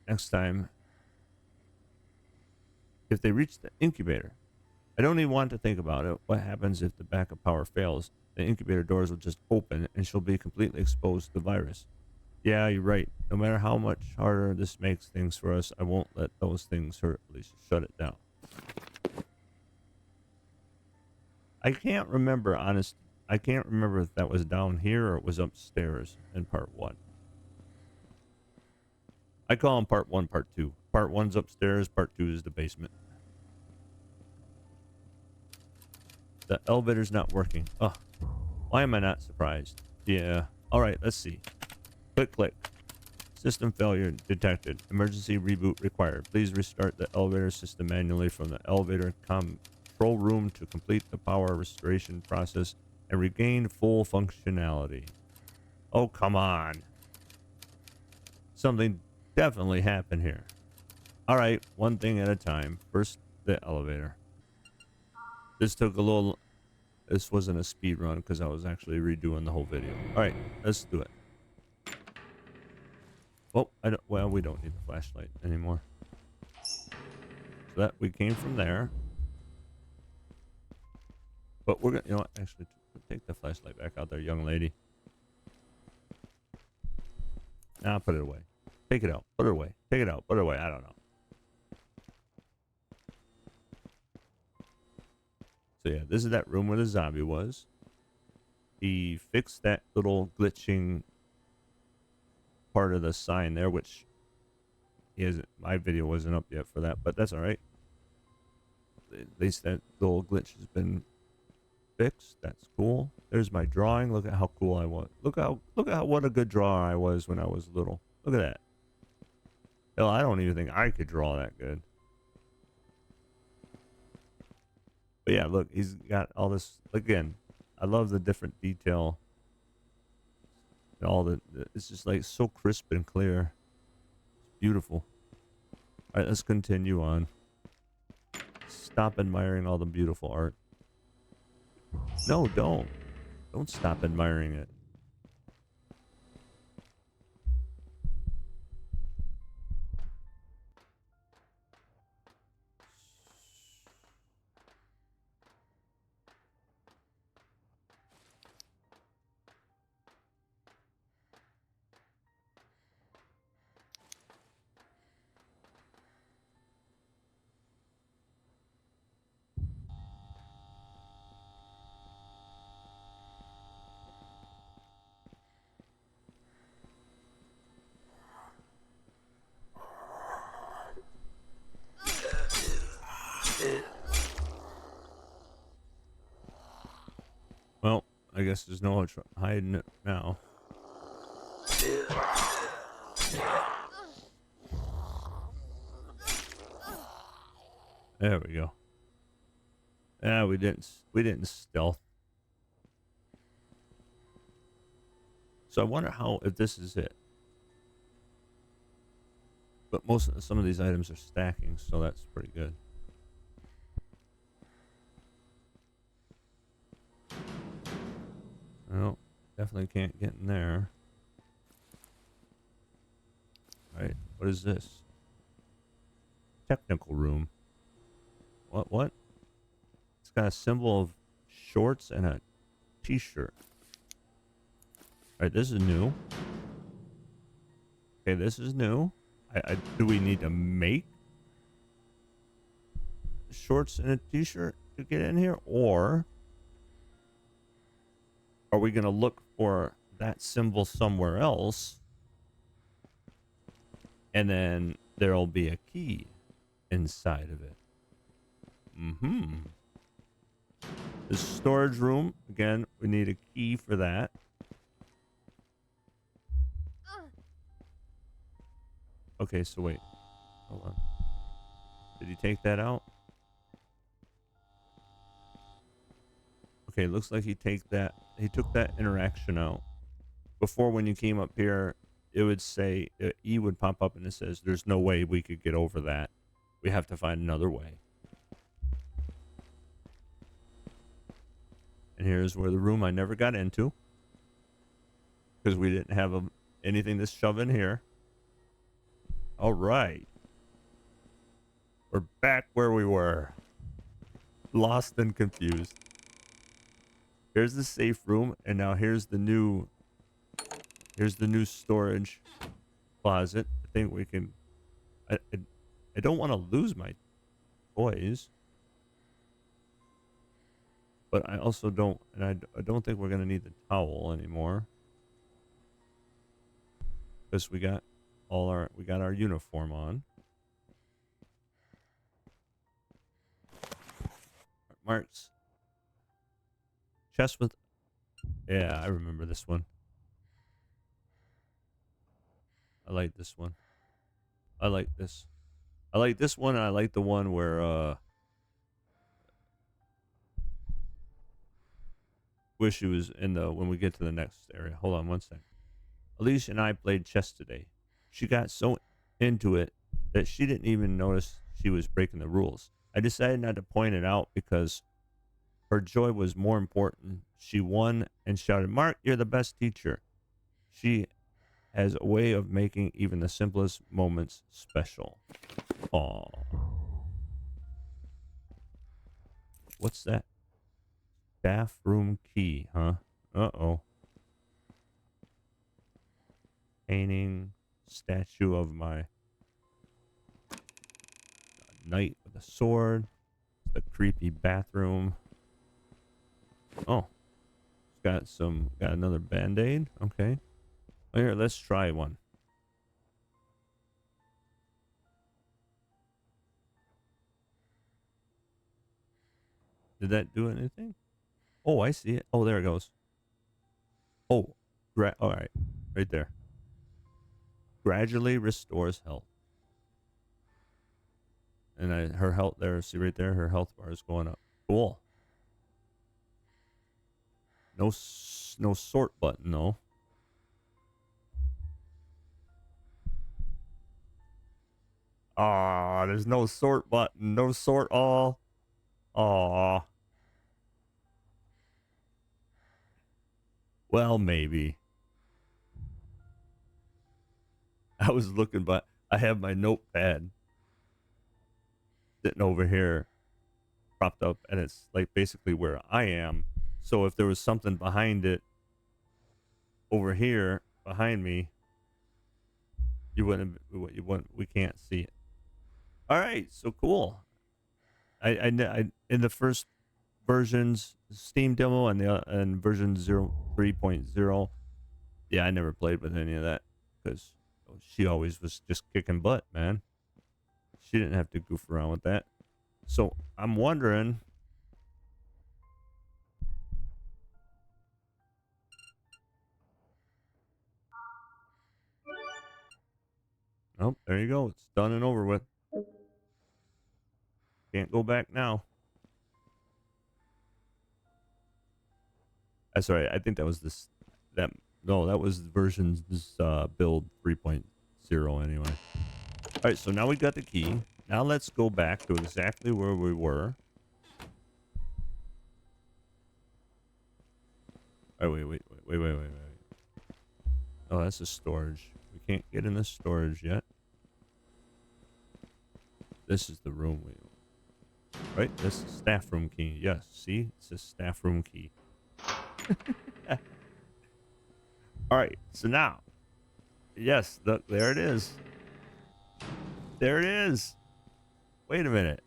next time, if they reach the incubator, I don't even want to think about it. What happens if the backup power fails? The incubator doors will just open and she'll be completely exposed to the virus. Yeah, you're right. No matter how much harder this makes things for us, I won't let those things hurt. At least shut it down. I can't remember, I can't remember if that was down here or it was upstairs in part 1. I call them part 1, part 2. Part 1's upstairs, part 2 is the basement. The elevator's not working. Oh, why am I not surprised? Yeah. All right, let's see. Click, click. System failure detected. Emergency reboot required. Please restart the elevator system manually from the elevator control room to complete the power restoration process and regain full functionality. Oh, come on. Something definitely happened here. All right, one thing at a time. First, the elevator. This took a little... This wasn't a speed run because I was actually redoing the whole video. All right, let's do it. Oh, well, we don't need the flashlight anymore. So that we came from there. But we're gonna, you know what? Actually, take the flashlight back out there, young lady. Nah, put it away. Take it out. Put it away. Take it out. Put it away. I don't know. So yeah, this is that room where the zombie was. He fixed that little glitching part of the sign there, which he hasn't, my video wasn't up yet for that, but that's all right. At least that little glitch has been fixed. That's cool. There's my drawing. Look at how cool I was. Look how what a good drawer I was when I was little. Look at that. Hell, I don't even think I could draw that good. But yeah, look, he's got all this. Again, I love the different detail. And all the, it's just like so crisp and clear. It's beautiful. All right, let's continue on. Stop admiring all the beautiful art. No, don't. Don't stop admiring it. Well, I guess there's no hiding it now. There we go. Yeah, we didn't stealth. So I wonder if this is it. But some of these items are stacking, so that's pretty good. Well, definitely can't get in there. All right, what is this? Technical room. What? It's got a symbol of shorts and a t-shirt. All right, this is new. Okay, this is new. Do we need to make shorts and a t-shirt to get in here, or are we going to look for that symbol somewhere else, and then there'll be a key inside of it? The storage room, again, we need a key for that. Okay, so wait. Hold on. Did he take that out? Okay, looks like he took that interaction out. Before, when you came up here, it would say, E would pop up and it says, there's no way we could get over that. We have to find another way. And here's where the room I never got into, because we didn't have anything to shove in here. All right. We're back where we were. Lost and confused. Here's the safe room, and now here's the new storage closet. I think we can... I don't want to lose my toys. But I also don't... And I don't think we're going to need the towel anymore. Because we got our uniform on. Marks. Chest with... Yeah, I remember this one. I like this one. I like this. I like this one, and I like the one where wish she was in the when we get to the next area. Hold on one second. Ealish and I played chess today. She got so into it that she didn't even notice she was breaking the rules. I decided not to point it out because her joy was more important. She won and shouted, "Mark, you're the best teacher." She has a way of making even the simplest moments special. Aww. What's that? Staff room key, huh? Uh-oh. Painting, statue of my knight with a sword. The creepy bathroom. Oh. Got another band-aid. Okay. Here, let's try one. Did that do anything? Oh, I see it. Oh, there it goes. Oh, all right. Right there. Gradually restores health. And her health there, see right there, her health bar is going up. Cool. No sort button, though. Ah, there's no sort button. No sort all. Aw. Well, maybe. I was looking, but I have my notepad sitting over here propped up, and it's like basically where I am. So if there was something behind it over here behind me, we can't see it. All right, so cool. I in the first versions, Steam demo and version 3.0, yeah, I never played with any of that because she always was just kicking butt, man. She didn't have to goof around with that. So I'm wondering. Oh, there you go. It's done and over with. Can't go back now. That's right. I think that was no, that was version build 3.0 anyway. All right, so now we got the key. Now let's go back to exactly where we were. Oh, wait. Oh, that's the storage. We can't get in the storage yet. This is the room right? This is staff room key. Yes, see? It's a staff room key. All right, so now. Yes, look, there it is. There it is. Wait a minute.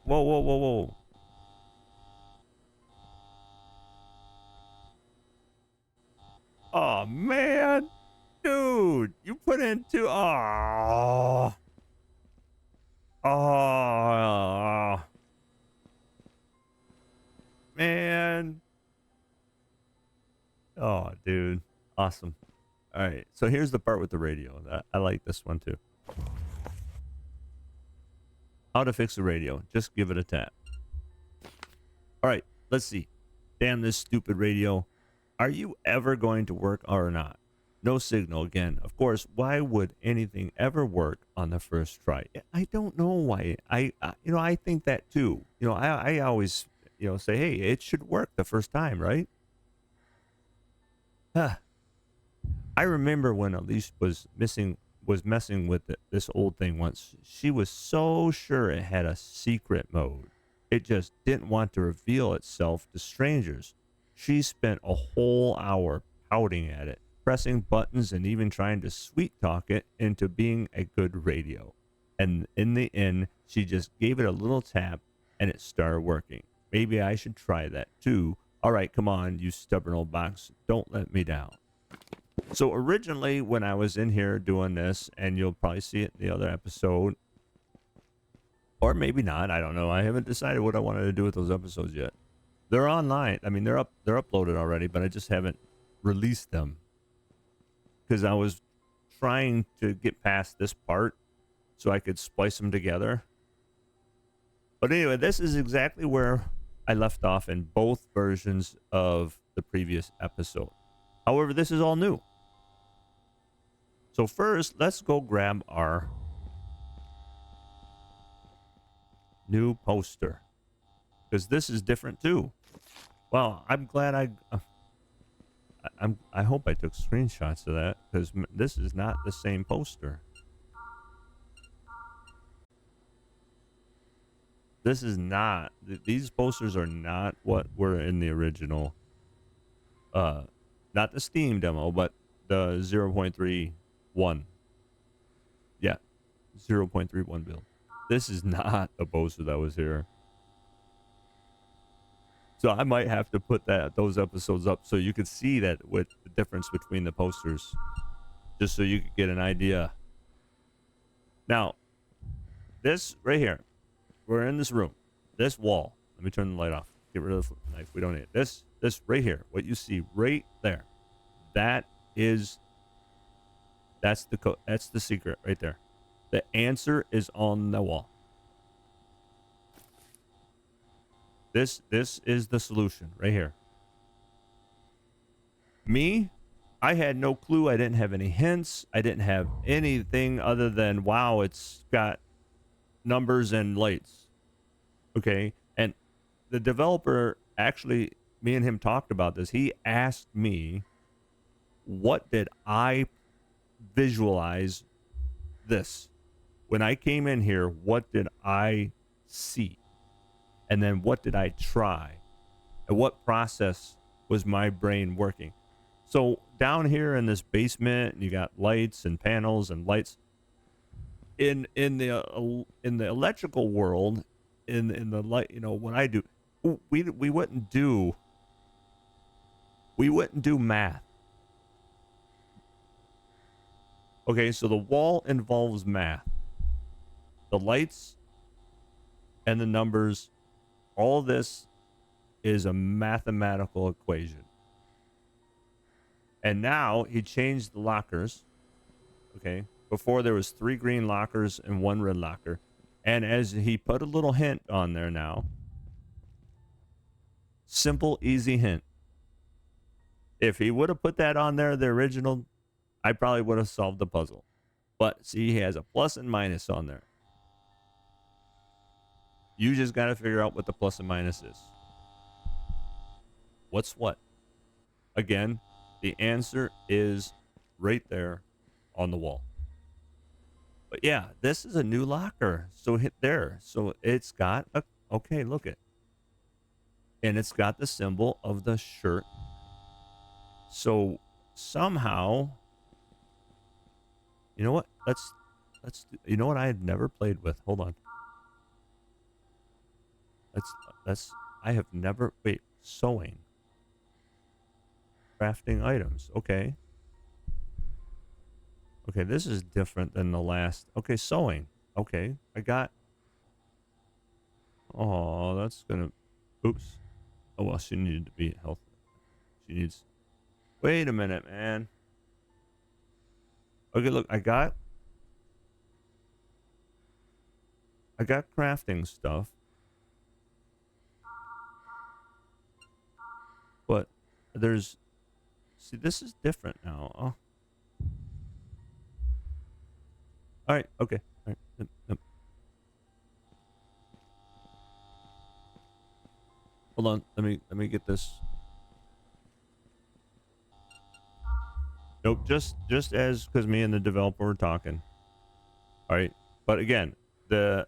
Whoa. Oh, man. Dude, you put in two. Oh. Oh. Man. Oh, dude. Awesome. All right. So here's the part with the radio. I like this one too. How to fix the radio. Just give it a tap. All right. Let's see. Damn this stupid radio. Are you ever going to work or not? No signal again. Of course, why would anything ever work on the first try? I don't know why. I think that too. I always, say, hey, it should work the first time, right? I remember when Ealish was messing with this old thing once. She was so sure it had a secret mode. It just didn't want to reveal itself to strangers. She spent a whole hour pouting at it, pressing buttons and even trying to sweet talk it into being a good radio. And in the end, she just gave it a little tap and it started working. Maybe I should try that too. All right, come on, you stubborn old box. Don't let me down. So originally when I was in here doing this, and you'll probably see it in the other episode, or maybe not, I don't know. I haven't decided what I wanted to do with those episodes yet. They're online. I mean, they're uploaded already, but I just haven't released them because I was trying to get past this part so I could splice them together. But anyway, this is exactly where I left off in both versions of the previous episode. However, this is all new. So first, let's go grab our new poster, because this is different too. Well, I'm glad I hope I took screenshots of that, because this is not the same poster. This is not, these posters are not what were in the original, not the Steam demo, but the 0.31. Yeah, 0.31 build. This is not the poster that was here. So I might have to put those episodes up so you could see that with the difference between the posters, just so you could get an idea. Now, this right here, we're in this room, this wall. Let me turn the light off. Get rid of the knife. We don't need it. This right here, what you see right there, that's the secret right there. The answer is on the wall. This is the solution right here. Me, I had no clue. I didn't have any hints. I didn't have anything other than, wow, it's got numbers and lights. Okay. And the developer, actually, me and him talked about this. He asked me, what did I visualize this? When I came in here, what did I see? And then what did I try? And what process was my brain working? So down here in this basement, you got lights and panels and lights. In the electrical world, in the light, what I do, we wouldn't do math. Okay, so the wall involves math. The lights and the numbers, all this is a mathematical equation. And now he changed the lockers. Okay. Before there was 3 green lockers and 1 red locker. And as he put a little hint on there now, simple, easy hint. If he would have put that on there, the original, I probably would have solved the puzzle. But see, he has a plus and minus on there. You just got to figure out what the plus and minus is. What's what? Again, the answer is right there on the wall. But yeah, this is a new locker. So hit there. So it's got a, okay, look it. And it's got the symbol of the shirt. So somehow, you know what? Let's do, you know what I had never played with? Hold on. I have never, wait, sewing. Crafting items. Okay. Okay, this is different than the last. Okay, sewing. Okay, I got. Oh, that's gonna. Oops. Oh, well, she needed to be healthy. She needs. Wait a minute, man. Okay, look, I got crafting stuff. But there's. See, this is different now. Oh. All right. Okay. All right. Yep. Hold on. Let me get this. Nope. Just as because me and the developer were talking. All right. But again, the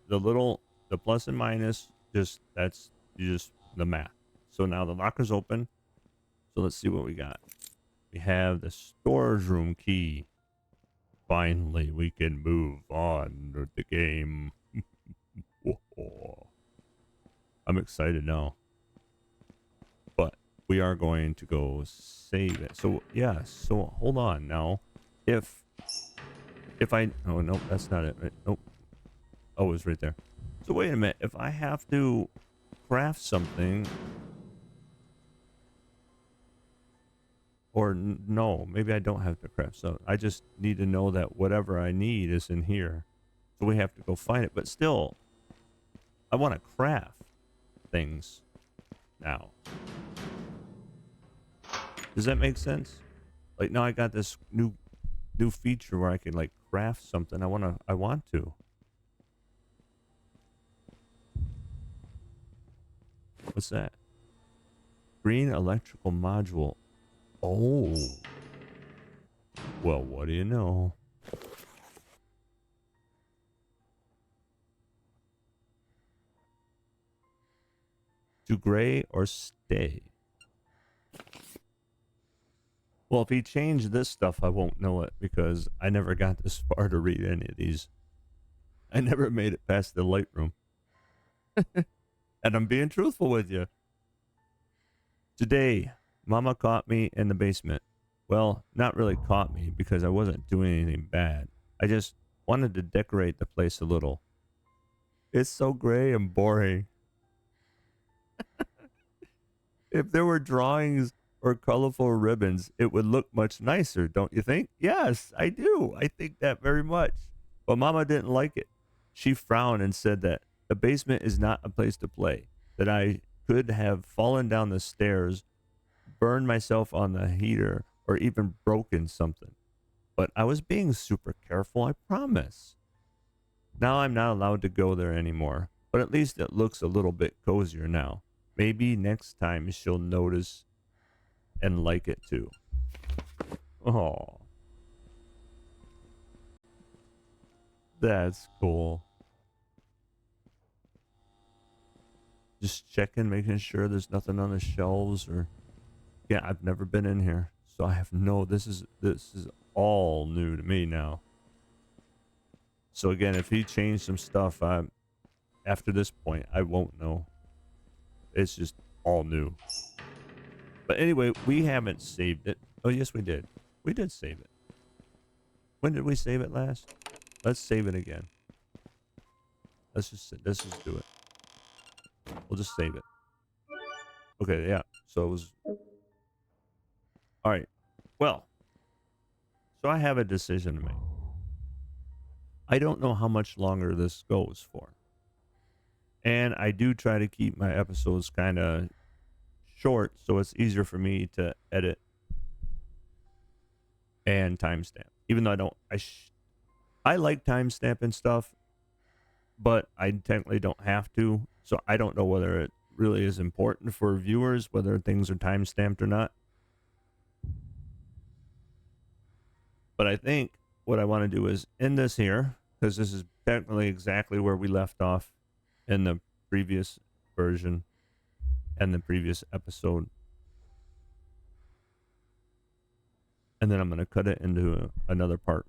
plus and minus just the math. So now the locker's open. So let's see what we got. We have the storage room key. Finally, we can move on with the game. I'm excited now. But we are going to go save it. So, yeah. So, hold on now. If I... Oh, no, that's not it. Right? Nope. Oh, it was right there. So, wait a minute. If I have to craft something... Or no, maybe I don't have to craft. So I just need to know that whatever I need is in here. So we have to go find it. But still, I want to craft things now. Does that make sense? Like now I got this new feature where I can like craft something. I want to. What's that? Green electrical module. Oh. Well, what do you know? To gray or stay? Well, if he changed this stuff, I won't know it because I never got this far to read any of these. I never made it past the light room. And I'm being truthful with you. Today, Mama caught me in the basement. Well, not really caught me because I wasn't doing anything bad. I just wanted to decorate the place a little. It's so gray and boring. If there were drawings or colorful ribbons, it would look much nicer, don't you think? Yes, I do. I think that very much. But Mama didn't like it. She frowned and said that the basement is not a place to play, that I could have fallen down the stairs, burned myself on the heater, or even broken something. But I was being super careful, I promise. Now I'm not allowed to go there anymore, but at least it looks a little bit cozier now. Maybe next time she'll notice and like it too. Oh, that's cool. Just checking, making sure there's nothing on the shelves or... Yeah, I've never been in here, so I have no... This is all new to me now. So again, if he changed some stuff, after this point, I won't know. It's just all new. But anyway, we haven't saved it. Oh, yes, we did. We did save it. When did we save it last? Let's save it again. Let's just do it. We'll just save it. Okay, yeah. So it was... All right. Well, so I have a decision to make. I don't know how much longer this goes for. And I do try to keep my episodes kind of short so it's easier for me to edit and timestamp. Even though I don't... I like timestamping stuff, but I technically don't have to. So I don't know whether it really is important for viewers, whether things are timestamped or not. But I think what I want to do is end this here, because this is technically exactly where we left off in the previous version and the previous episode. And then I'm going to cut it into another part,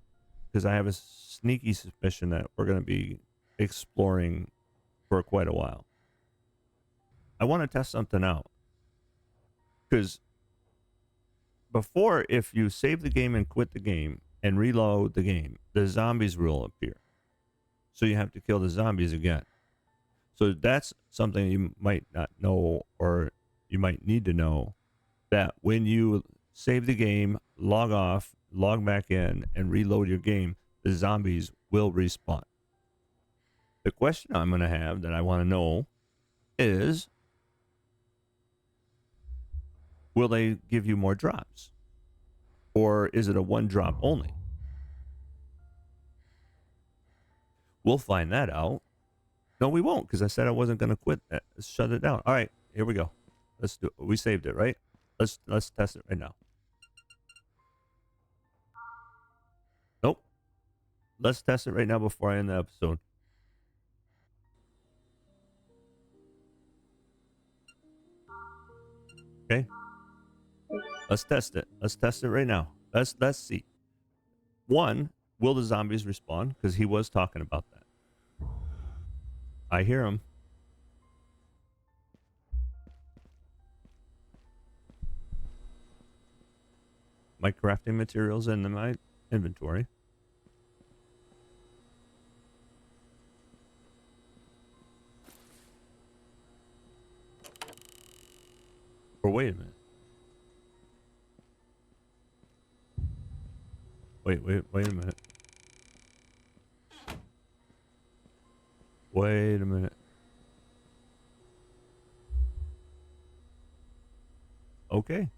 because I have a sneaky suspicion that we're going to be exploring for quite a while. I want to test something out, because before, if you save the game and quit the game and reload the game, the zombies will appear. So you have to kill the zombies again. So that's something you might not know, or you might need to know, that when you save the game, log off, log back in, and reload your game, the zombies will respawn. The question I'm going to have that I want to know is, will they give you more drops? Or is it a one drop only? We'll find that out. No, we won't, because I said I wasn't going to quit that. Let's shut it down. All right, here we go. Let's do it. We saved it, right? Let's test it right now. Nope. Let's test it right now before I end the episode. Okay. Let's test it. Let's test it right now. Let's see. One, will the zombies respawn? Because he was talking about that. I hear him. My crafting materials in my inventory. Or wait a minute. Wait a minute. Wait a minute. Okay.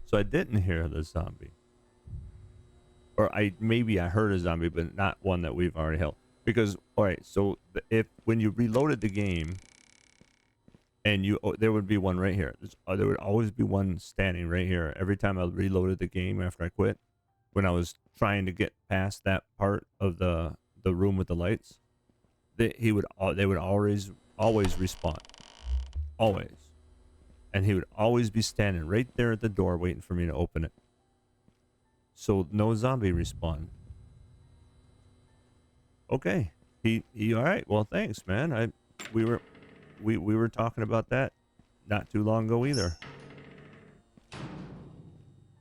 So I didn't hear the zombie. Or maybe I heard a zombie, but not one that we've already held. Because, alright, so if when you reloaded the game, and there would be one right here. There would always be one standing right here every time I reloaded the game after I quit. When I was trying to get past that part of the room with the lights, they would always respawn. Always. And he would always be standing right there at the door waiting for me to open it. So no zombie respawn. Okay. He all right. Well, thanks, man. We were talking about that not too long ago either.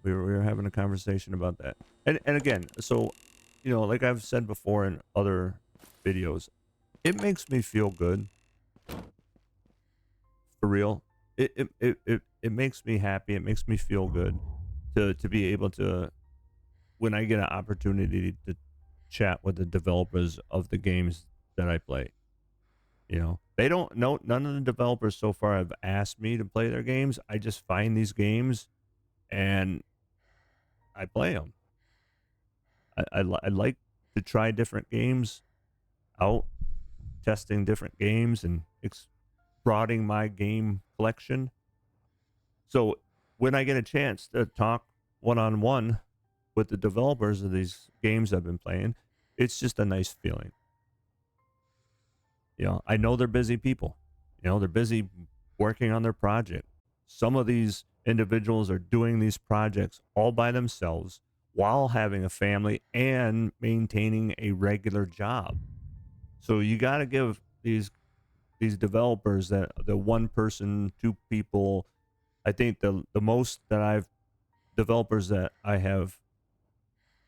We were having a conversation about that. And again, so like I've said before in other videos, it makes me feel good. For real. It makes me happy. It makes me feel good to be able to, when I get an opportunity to chat with the developers of the games that I play. They don't know, none of the developers so far have asked me to play their games. I just find these games and I play them. I like to try different games out, testing different games and broadening my game collection. So when I get a chance to talk one-on-one with the developers of these games I've been playing, it's just a nice feeling. I know they're busy people. They're busy working on their project. Some of these individuals are doing these projects all by themselves while having a family and maintaining a regular job. So you got to give these developers that the one person, two people. I think the most developers that I have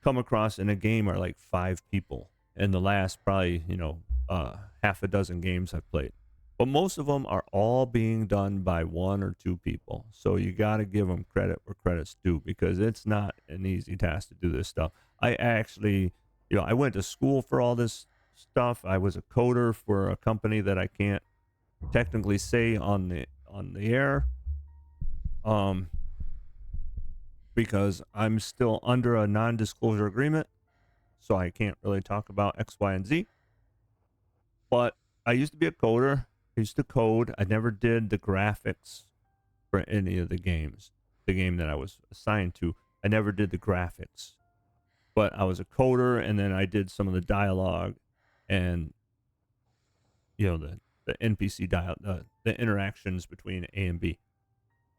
come across in a game are like 5 people in the last probably half a dozen games I've played. But most of them are all being done by 1 or 2 people. So you got to give them credit where credit's due, because it's not an easy task to do this stuff. I actually, I went to school for all this stuff. I was a coder for a company that I can't technically say on the air, because I'm still under a non-disclosure agreement, so I can't really talk about X, Y, and Z. But I used to be a coder. I used to code. I never did the graphics for any of the games. The game that I was assigned to, I never did the graphics. But I was a coder, and then I did some of the dialogue and the NPC dialogue, the interactions between A and B.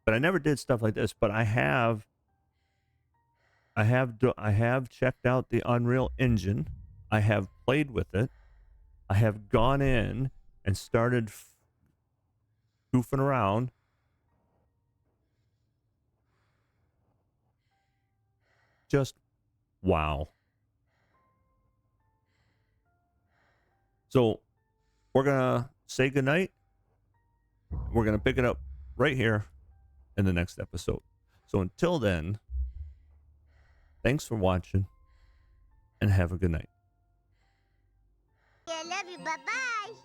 But I never did stuff like this. But I have checked out the Unreal Engine. I have played with it. I have gone in and started goofing around. Just wow. So we're going to say goodnight. We're going to pick it up right here in the next episode. So until then, thanks for watching and have a good night. I love you. Bye-bye.